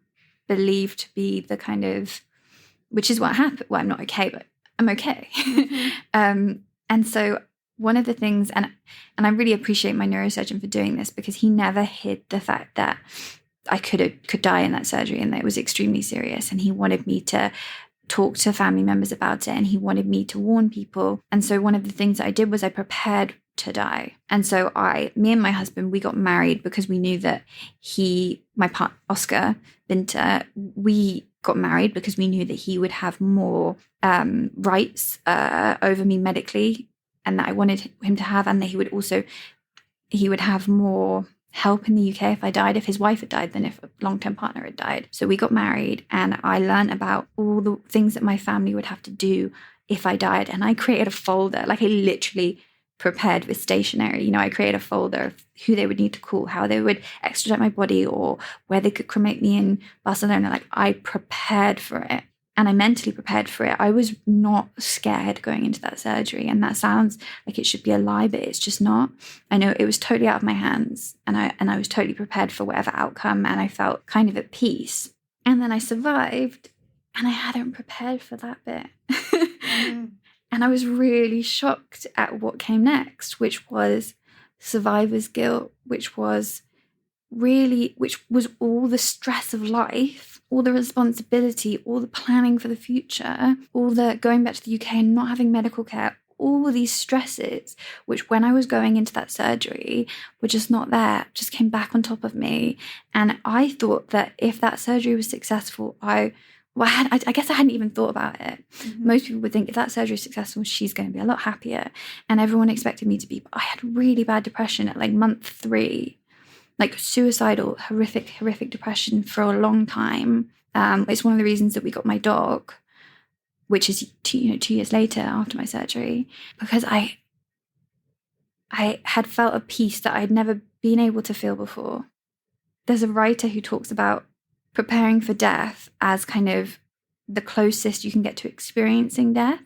believe to be the kind of, which is what happened. Well, I'm not okay, but I'm okay. And so one of the things, and I really appreciate my neurosurgeon for doing this, because he never hid the fact that I could die in that surgery, and that it was extremely serious. And he wanted me to talk to family members about it, and he wanted me to warn people. And so one of the things that I did was I prepared to die. And so me and my husband, we got married because we knew that my partner, Oscar Binter, we got married because we knew that he would have more rights over me medically, and that I wanted him to have, and that he would have more help in the UK if I died, if his wife had died, than if a long-term partner had died. So we got married, and I learned about all the things that my family would have to do if I died. And I created a folder, I literally prepared with stationery. I created a folder of who they would need to call, how they would extradite my body, or where they could cremate me in Barcelona. I prepared for it.
and I mentally prepared for it. I was not scared going into that surgery. And that sounds like it should be a lie, but it's just not. I know it was totally out of my hands, and I was totally prepared for whatever outcome, and I felt kind of at peace. And then I survived, and I hadn't prepared for that bit. And I was really shocked at what came next, which was survivor's guilt, which was all the stress of life, all the responsibility, all the planning for the future, all the going back to the UK and not having medical care, all these stresses, which when I was going into that surgery were just not there, just came back on top of me. And I thought that if that surgery was successful, I guess I hadn't even thought about it. Most people would think if that surgery is successful, she's going to be a lot happier. And everyone expected me to be. But I had really bad depression at like month 3, like suicidal, horrific depression for a long time. It's one of the reasons that we got my dog, which is 2 years later after my surgery, because I had felt a peace that I'd never been able to feel before. There's a writer who talks about preparing for death as kind of the closest you can get to experiencing death.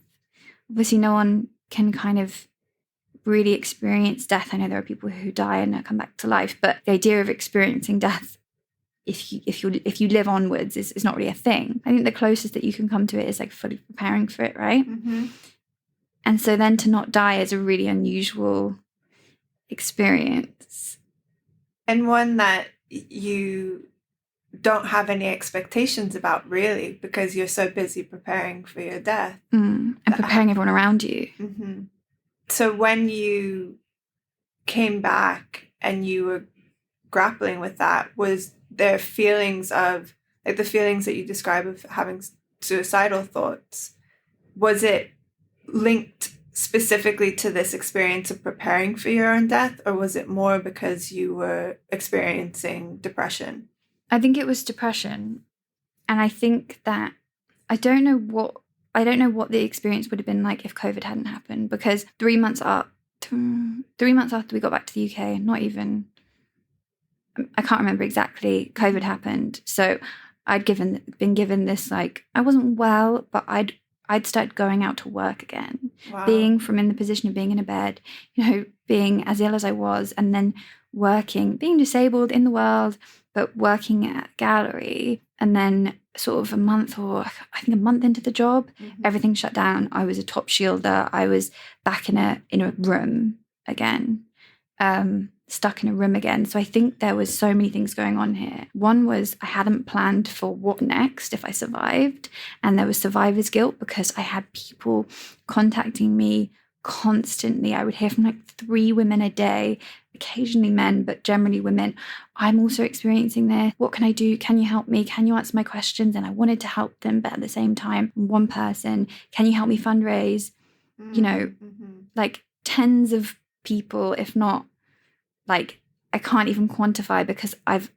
Obviously, no one can kind of really experience death. I know there are people who die and come back to life, but the idea of experiencing death, if you live onwards, is not really a thing. I think the closest that you can come to it is like fully preparing for it, right? And so then to not die is a really unusual experience,
and one that you don't have any expectations about, really, because you're so busy preparing for your death
and preparing everyone around you.
So when you came back and you were grappling with that, was there feelings of, like the feelings that you describe of having suicidal thoughts, was it linked specifically to this experience of preparing for your own death, or was it more because you were experiencing depression?
I think it was depression. And I think that I don't know what the experience would have been like if COVID hadn't happened, because 3 months after we got back to the UK, I can't remember exactly, COVID happened. So I'd been given this, like, I wasn't well, but I'd started going out to work again.
Wow.
Being from in the position of being in a bed, being as ill as I was, and then working, being disabled in the world, but working at a gallery, and then sort of a month into the job, everything shut down. I was a top shielder. I was back in a room again, stuck in a room again. So I think there was so many things going on here. One was I hadn't planned for what next if I survived, and there was survivor's guilt because I had people contacting me constantly. I would hear from like 3 women a day, occasionally men, but generally women. I'm also experiencing this. What can I do? Can you help me? Can you answer my questions? And I wanted to help them, but at the same time, one person, can you help me fundraise? Like tens of people, if not, like, I can't even quantify, because at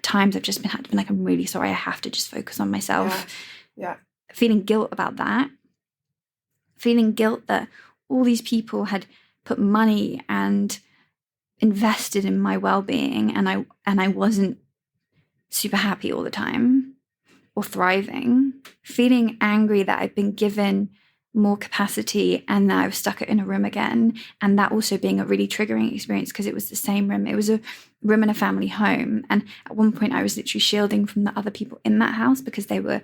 times I've just had to be like, I'm really sorry, I have to just focus on myself.
Yeah. Feeling
Guilt about that. Feeling guilt that all these people had put money and invested in my well-being, and I wasn't super happy all the time or thriving. Feeling angry that I'd been given more capacity and that I was stuck in a room again, and that also being a really triggering experience because it was the same room. It was a room in a family home, and at one point I was literally shielding from the other people in that house because they were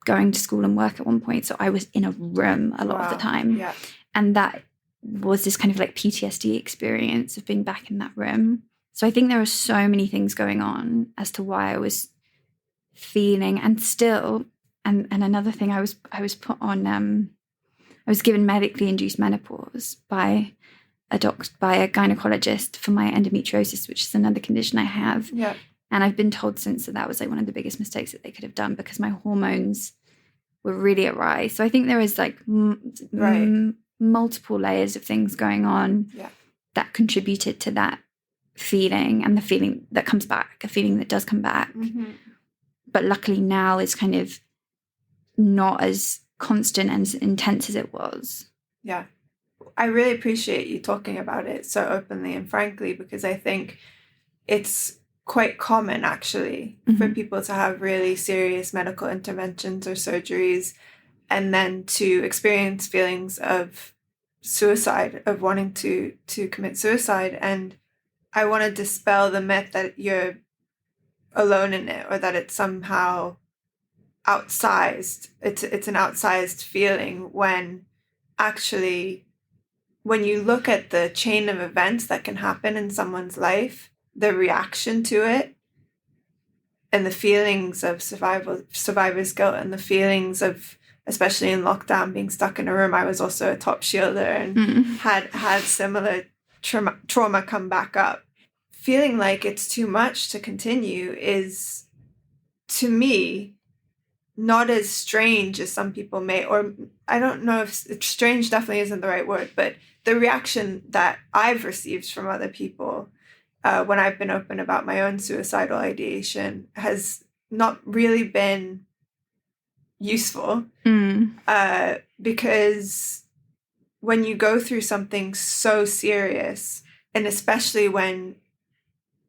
going to school and work at one point, so I was in a room a lot of the time. And that was this kind of like PTSD experience of being back in that room. So I think there are so many things going on as to why I was feeling, and still, and another thing, I was put on, I was given medically induced menopause by a gynecologist for my endometriosis, which is another condition I have.
Yeah.
And I've been told since that was like one of the biggest mistakes that they could have done, because my hormones were really awry. So I think there is like multiple layers of things going on that contributed to that feeling, and the feeling that comes back, a feeling that does come back. But luckily now it's kind of not as constant and as intense as it was.
Yeah. I really appreciate you talking about it so openly and frankly, because I think it's quite common, actually, for people to have really serious medical interventions or surgeries and then to experience feelings of suicide, of wanting to commit suicide. And I want to dispel the myth that you're alone in it or that it's somehow outsized. It's an outsized feeling when actually, when you look at the chain of events that can happen in someone's life, the reaction to it and the feelings of survivor's guilt and the feelings of, especially in lockdown, being stuck in a room. I was also a top shielder and had similar trauma come back up. Feeling like it's too much to continue is, to me, not as strange as some people may, or I don't know if strange definitely isn't the right word, but the reaction that I've received from other people when I've been open about my own suicidal ideation has not really been useful because when you go through something so serious, and especially when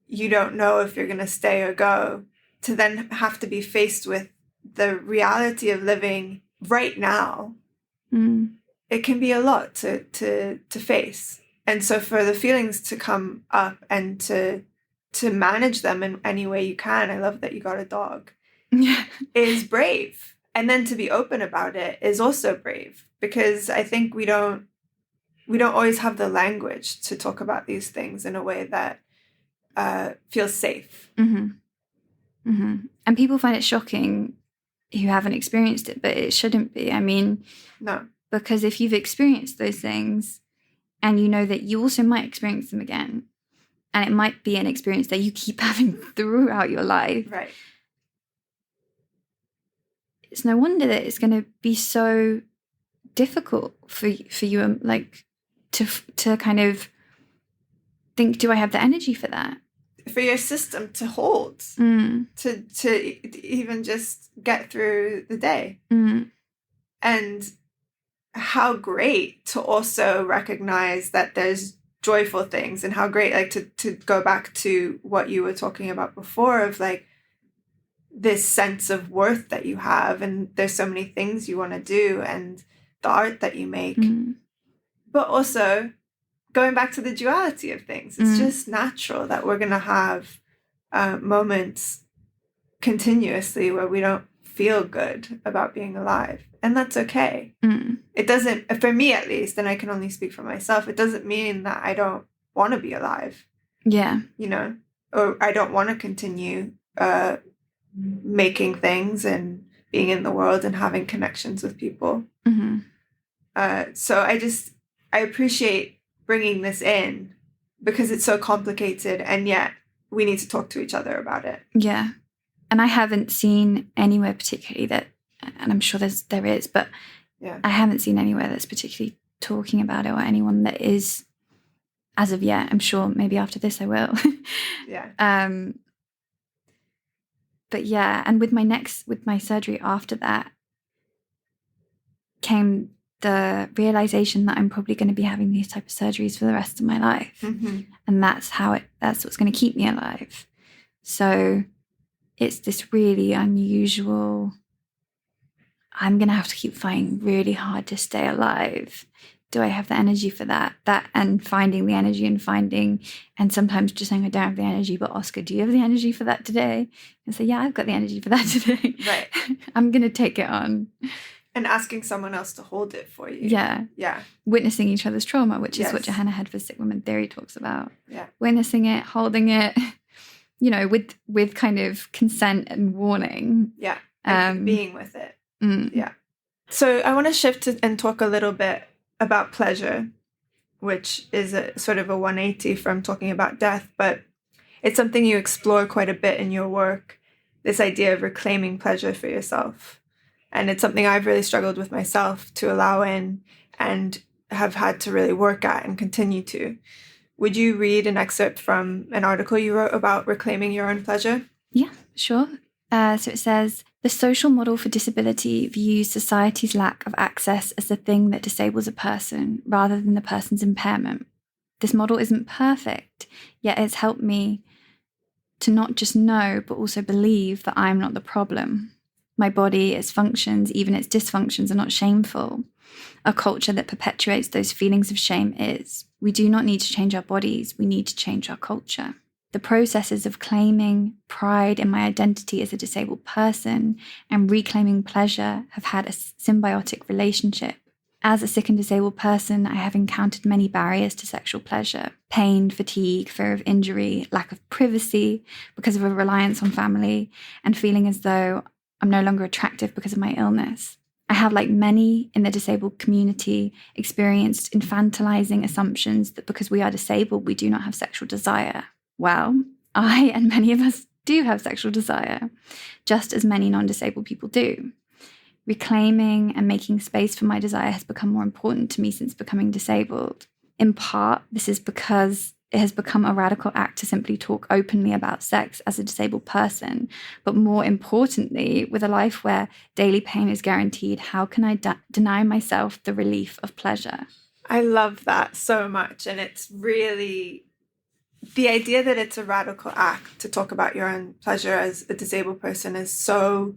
you don't know if you're going to stay or go, to then have to be faced with the reality of living right now, it can be a lot to face. And so for the feelings to come up and to manage them in any way you can, I love that you got a dog, is brave. And then to be open about it is also brave, because I think we don't always have the language to talk about these things in a way that feels safe.
And people find it shocking who haven't experienced it, but it shouldn't be. I mean,
no,
because if you've experienced those things and you know that you also might experience them again, and it might be an experience that you keep having throughout your life,
right?
It's no wonder that it's going to be so difficult for you, like to kind of think, do I have the energy for that?
For your system to hold, to even just get through the day. And how great to also recognize that there's joyful things, and how great, like, to go back to what you were talking about before of like this sense of worth that you have, and there's so many things you want to do, and the art that you make, but also going back to the duality of things. It's just natural that we're going to have moments continuously where we don't feel good about being alive. And that's okay. It doesn't, for me at least, and I can only speak for myself, it doesn't mean that I don't want to be alive.
Yeah.
You know, or I don't want to continue making things and being in the world and having connections with people. So I appreciate bringing this in, because it's so complicated, and yet we need to talk to each other about it.
Yeah. And I haven't seen anywhere particularly that, and I'm sure there is, but I haven't seen anywhere that's particularly talking about it, or anyone that is, as of yet. I'm sure maybe after this I will. But yeah, and with my surgery after that came the realization that I'm probably going to be having these type of surgeries for the rest of my life. And that's what's going to keep me alive. So it's this really unusual, I'm going to have to keep fighting really hard to stay alive. Do I have the energy for that? And finding the energy, and sometimes just saying I don't have the energy, but Oscar, do you have the energy for that today? And say, yeah, I've got the energy for that today.
Right.
I'm going to take it on.
And asking someone else to hold it for you.
Yeah. Witnessing each other's trauma, which is what Johanna Head for Sick Women Theory talks about.
Yeah.
Witnessing it, holding it, you know, with kind of consent and warning.
Yeah. And being with it. Yeah. So I want to shift and talk a little bit about pleasure, which is a sort of a 180 from talking about death, but it's something you explore quite a bit in your work, this idea of reclaiming pleasure for yourself. And it's something I've really struggled with myself to allow in, and have had to really work at and continue to. Would you read an excerpt from an article you wrote about reclaiming your own pleasure?
Yeah, sure. So it says, the social model for disability views society's lack of access as the thing that disables a person rather than the person's impairment. This model isn't perfect, yet it's helped me to not just know, but also believe that I'm not the problem. My body, its functions, even its dysfunctions, are not shameful. A culture that perpetuates those feelings of shame is. We do not need to change our bodies, we need to change our culture. The processes of claiming pride in my identity as a disabled person and reclaiming pleasure have had a symbiotic relationship. As a sick and disabled person, I have encountered many barriers to sexual pleasure: pain, fatigue, fear of injury, lack of privacy because of a reliance on family, and feeling as though I'm no longer attractive because of my illness. I have, like many in the disabled community, experienced infantilizing assumptions that because we are disabled, we do not have sexual desire. Well, I and many of us do have sexual desire, just as many non-disabled people do. Reclaiming and making space for my desire has become more important to me since becoming disabled. In part, this is because it has become a radical act to simply talk openly about sex as a disabled person. But more importantly, with a life where daily pain is guaranteed, how can I deny myself the relief of pleasure?
I love that so much. And it's really the idea that it's a radical act to talk about your own pleasure as a disabled person is so,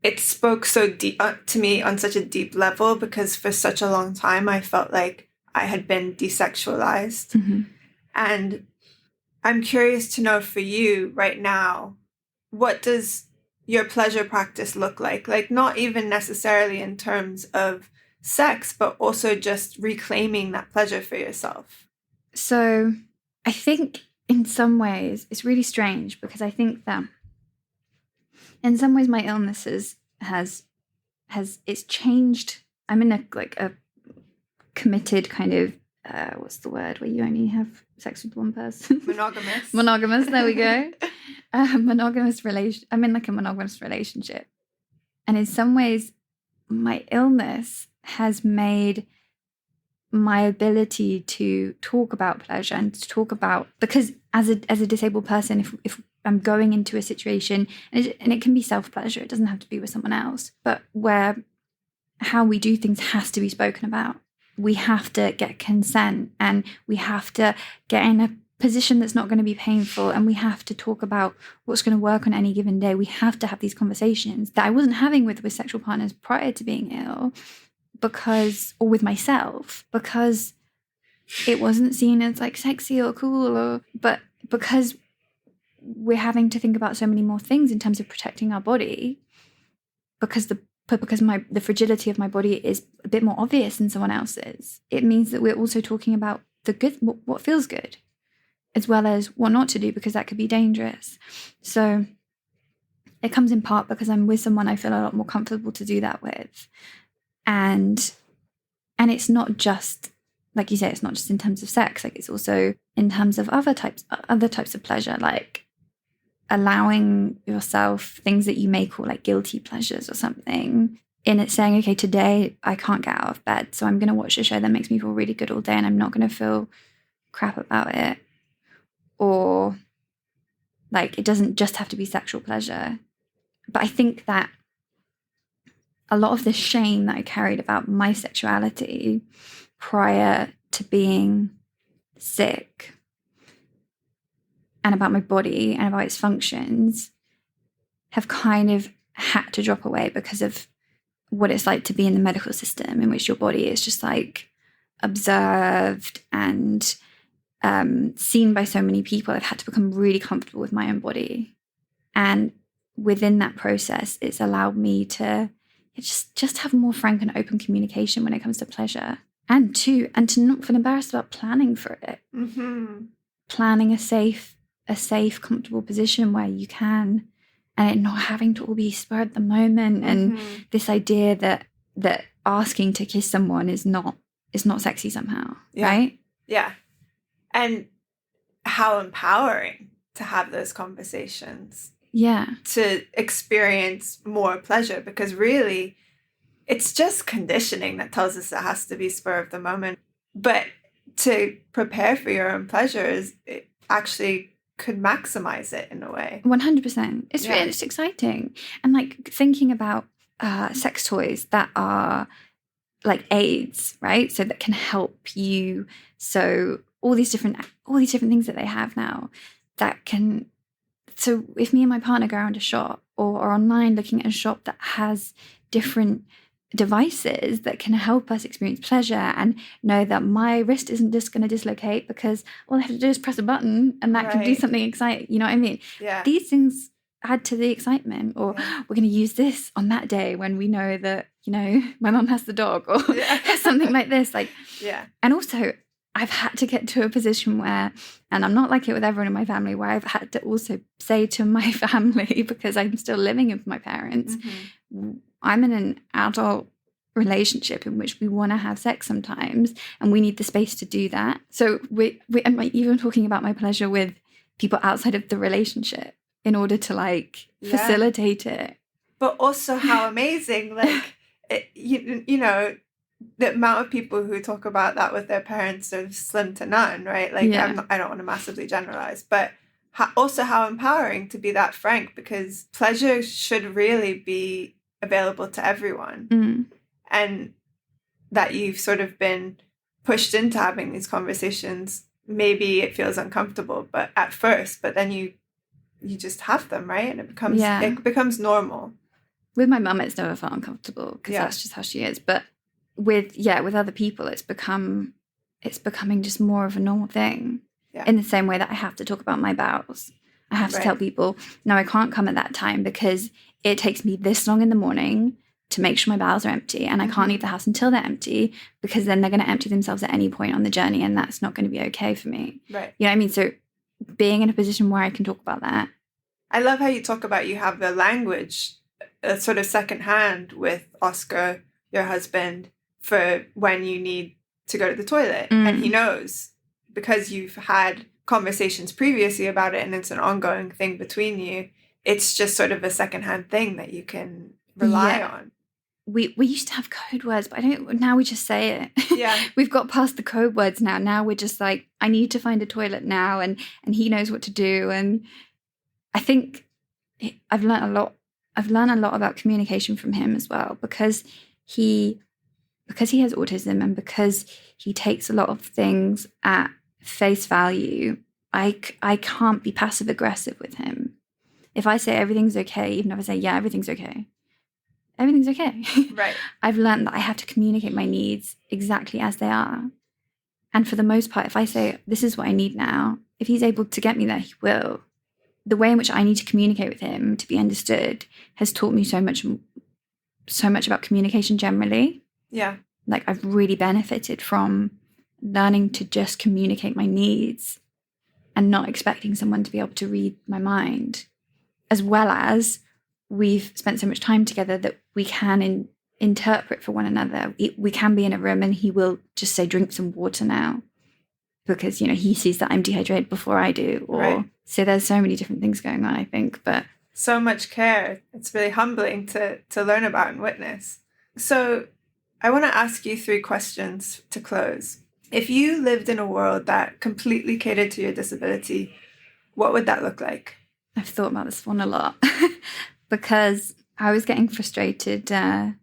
it spoke so deep to me on such a deep level, because for such a long time I felt like I had been desexualized.
Mm-hmm.
And I'm curious to know for you right now, what does your pleasure practice look like? Like, not even necessarily in terms of sex, but also just reclaiming that pleasure for yourself.
So I think in some ways it's really strange, because I think that in some ways my illness has it's changed. I'm in a committed kind of what's the word where you only have sex with one person? Monogamous, there we go. Monogamous relation. I'm in like a monogamous relationship, and in some ways my illness has made my ability to talk about pleasure and to talk about, because as a disabled person, if I'm going into a situation, and it can be self-pleasure, it doesn't have to be with someone else, but where how we do things has to be spoken about. We have to get consent, and we have to get in a position that's not going to be painful, and we have to talk about what's going to work on any given day. We have to have these conversations that I wasn't having with sexual partners prior to being ill, or with myself, because it wasn't seen as like sexy or cool, but because we're having to think about so many more things in terms of protecting our body, because the fragility of my body is a bit more obvious than someone else's. It means that we're also talking about the good, what feels good, as well as what not to do, because that could be dangerous. So it comes in part because I'm with someone I feel a lot more comfortable to do that with. And it's not just, like you say, it's not just in terms of sex, like it's also in terms of other types of pleasure, like allowing yourself things that you may call like guilty pleasures or something, in it saying, okay, today I can't get out of bed, so I'm going to watch a show that makes me feel really good all day, and I'm not going to feel crap about it. Or like, it doesn't just have to be sexual pleasure. But I think that a lot of the shame that I carried about my sexuality prior to being sick, and about my body and about its functions, have kind of had to drop away because of what it's like to be in the medical system, in which your body is just like observed and seen by so many people. I've had to become really comfortable with my own body, and within that process, it's allowed me to just have more frank and open communication when it comes to pleasure, and to not feel embarrassed about planning for it.
Mm-hmm.
Planning a safe, comfortable position where you can, and it not having to all be spur at the moment. And this idea that asking to kiss someone is not sexy somehow, right?
Yeah. And how empowering to have those conversations.
Yeah.
To experience more pleasure, because really it's just conditioning that tells us it has to be spur of the moment. But to prepare for your own pleasures, it actually could maximize it in a way.
100%. It's really exciting. And like thinking about sex toys that are like aids, right? So that can help you. So all these different things that they have now that can So if me and my partner go around a shop or online looking at a shop that has different devices that can help us experience pleasure and know that my wrist isn't just going to dislocate because all I have to do is press a button and that can do something exciting. You know what I mean?
Yeah.
These things add to the excitement. Or we're going to use this on that day when we know that, you know, my mum has the dog or something like this. Like, and also I've had to get to a position where, and I'm not like it with everyone in my family, where I've had to also say to my family, because I'm still living with my parents, I'm in an adult relationship in which we want to have sex sometimes, and we need the space to do that. So I'm like even talking about my pleasure with people outside of the relationship in order to like facilitate it.
But also how amazing, like, you know, the amount of people who talk about that with their parents are slim to none, right? Like, I don't want to massively generalize, but also how empowering to be that frank, because pleasure should really be available to everyone. And that you've sort of been pushed into having these conversations. Maybe it feels uncomfortable, but at first, but then you just have them, right? And it becomes normal.
With my mum, it's never felt uncomfortable because that's just how she is. But with other people, it's becoming just more of a normal thing. In the same way that I have to talk about my bowels. I have to tell people, no, I can't come at that time because it takes me this long in the morning to make sure my bowels are empty, and I can't leave the house until they're empty, because then they're going to empty themselves at any point on the journey, and that's not going to be okay for me.
Right.
You know what I mean? So being in a position where I can talk about that.
I love how you talk about you have the language sort of secondhand with Oscar, your husband, for when you need to go to the toilet. And he knows, because you've had conversations previously about it and it's an ongoing thing between you. It's just sort of a secondhand thing that you can rely on.
We used to have code words, but now we just say it.
Yeah.
We've got past the code words now. Now we're just like, I need to find a toilet now, and he knows what to do. And I think I've learned a lot. I've learned a lot about communication from him as well, because he has autism and because he takes a lot of things at face value. I can't be passive aggressive with him. If I say everything's okay, even if I say, yeah, everything's okay. Everything's okay.
Right.
I've learned that I have to communicate my needs exactly as they are. And for the most part, if I say, this is what I need now, if he's able to get me there, he will. The way in which I need to communicate with him to be understood has taught me so much about communication generally.
Yeah.
Like, I've really benefited from learning to just communicate my needs and not expecting someone to be able to read my mind, as well as we've spent so much time together that we can interpret for one another. We can be in a room and he will just say, drink some water now, because, you know, he sees that I'm dehydrated before I do. So there's so many different things going on, I think. But
so much care. It's really humbling to learn about and witness. So I want to ask you 3 questions to close. If you lived in a world that completely catered to your disability, what would that look like?
I've thought about this one a lot because I was getting frustrated because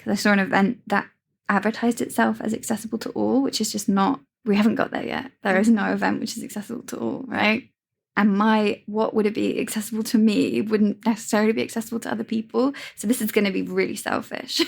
I saw an event that advertised itself as accessible to all, which is just not, we haven't got there yet. There is no event which is accessible to all, right? And what would it be accessible to me wouldn't necessarily be accessible to other people. So this is going to be really selfish.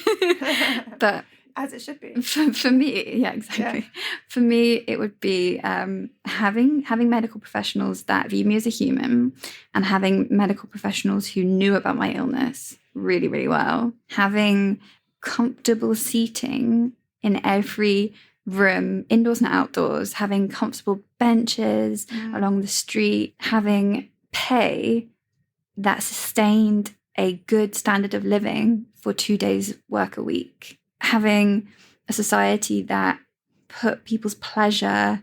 But
as it should be.
For me, yeah, exactly. Yeah. For me, it would be having medical professionals that view me as a human, and having medical professionals who knew about my illness really, really well. Having comfortable seating in every room, indoors and outdoors, having comfortable benches along the street, having pay that sustained a good standard of living for 2 days work a week, having a society that put people's pleasure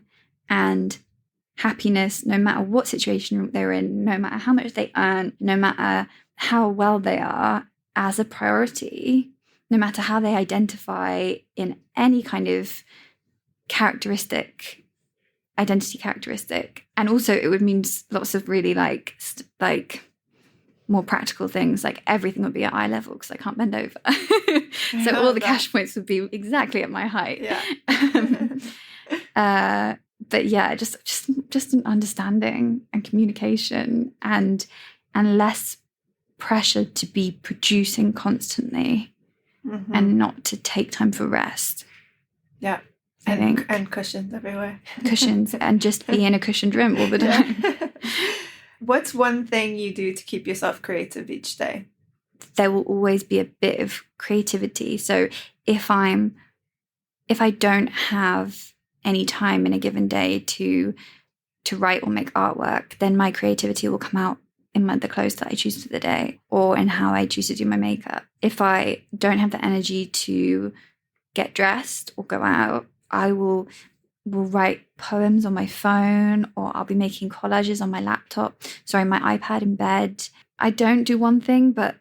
and happiness, no matter what situation they're in, no matter how much they earn, no matter how well they are, as a priority, no matter how they identify in any kind of identity characteristic. And also it would mean lots of really like more practical things, like everything would be at eye level because I can't bend over. So all the cash points would be exactly at my height.
Yeah.
But yeah, just an understanding and communication and less pressure to be producing constantly and not to take time for rest.
Yeah.
I think.
And cushions everywhere.
Cushions and just be in a cushioned room all the time.
Yeah. What's one thing you do to keep yourself creative each day?
There will always be a bit of creativity. So if I don't have any time in a given day to write or make artwork, then my creativity will come out in the clothes that I choose for the day or in how I choose to do my makeup. If I don't have the energy to get dressed or go out, I will write poems on my phone, or I'll be making collages on my laptop. My iPad in bed. I don't do one thing, but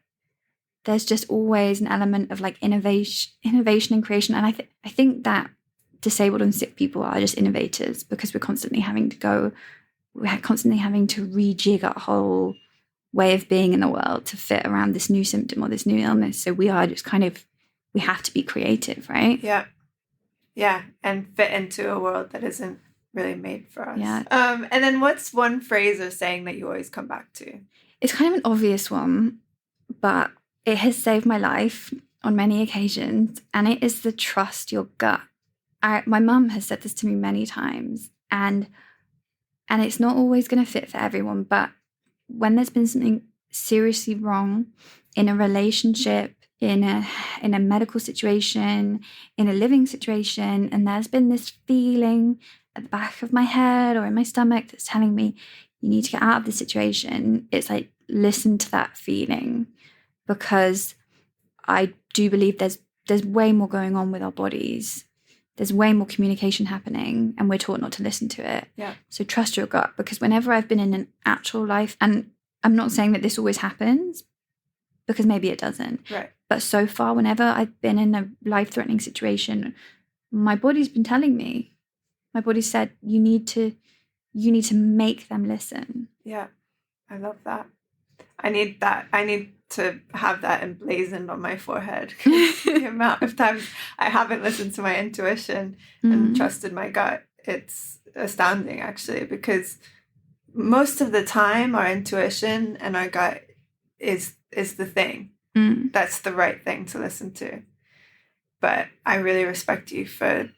there's just always an element of like innovation and creation. And I think that disabled and sick people are just innovators because we're constantly having to rejig our whole way of being in the world to fit around this new symptom or this new illness. So we are just we have to be creative, right?
Yeah. Yeah. And fit into a world that isn't really made for us.
Yeah.
And then what's one phrase or saying that you always come back to?
It's kind of an obvious one, but it has saved my life on many occasions. And it is the trust your gut. My mum has said this to me many times, and it's not always going to fit for everyone, but when there's been something seriously wrong in a relationship, in a medical situation, in a living situation, and there's been this feeling at the back of my head or in my stomach that's telling me you need to get out of the situation, it's like, listen to that feeling, because I do believe there's way more going on with our bodies. There's way more communication happening, and we're taught not to listen to it.
Yeah. So
trust your gut, because whenever I've been in an actual life, and I'm not saying that this always happens, because maybe it doesn't.
Right.
But so far, whenever I've been in a life-threatening situation, my body's been telling me. My body said, you need to make them listen.
Yeah. I love that. I need that. I need to have that emblazoned on my forehead. The amount of times I haven't listened to my intuition and trusted my gut, it's astounding, actually, because most of the time our intuition and our gut is the thing. That's the right thing to listen to. But I really respect you for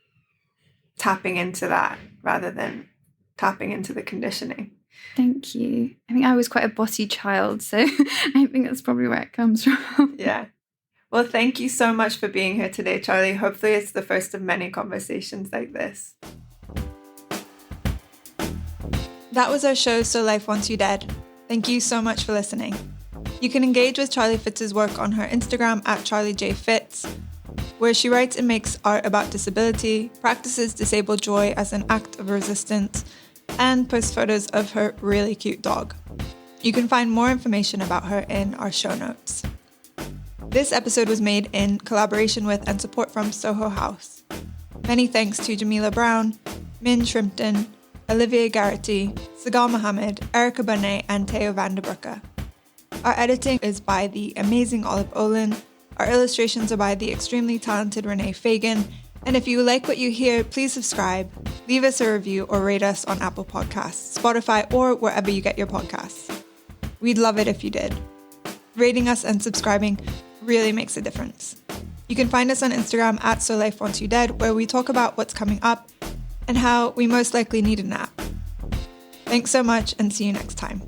tapping into that rather than tapping into the conditioning.
Thank you. I think I was quite a bossy child, so I think that's probably where it comes from.
Yeah. Well, thank you so much for being here today, Charlie. Hopefully it's the first of many conversations like this. That was our show, So Life Wants You Dead. Thank you so much for listening. You can engage with Charlie Fitz's work on her Instagram at CharlieJFitz, where she writes and makes art about disability, practices disabled joy as an act of resistance, and posts photos of her really cute dog. You can find more information about her in our show notes. This episode was made in collaboration with and support from Soho House. Many thanks to Jamila Brown, Min Shrimpton, Olivia Garrity, Sagal Mohammed, Erica Bonet, and Teo Vanderbrugge. Our editing is by the amazing Olive Olin. Our illustrations are by the extremely talented Renee Fagan. And if you like what you hear, please subscribe, leave us a review, or rate us on Apple Podcasts, Spotify, or wherever you get your podcasts. We'd love it if you did. Rating us and subscribing really makes a difference. You can find us on Instagram at So Life Wants You Dead, where we talk about what's coming up and how we most likely need a nap. Thanks so much, and see you next time.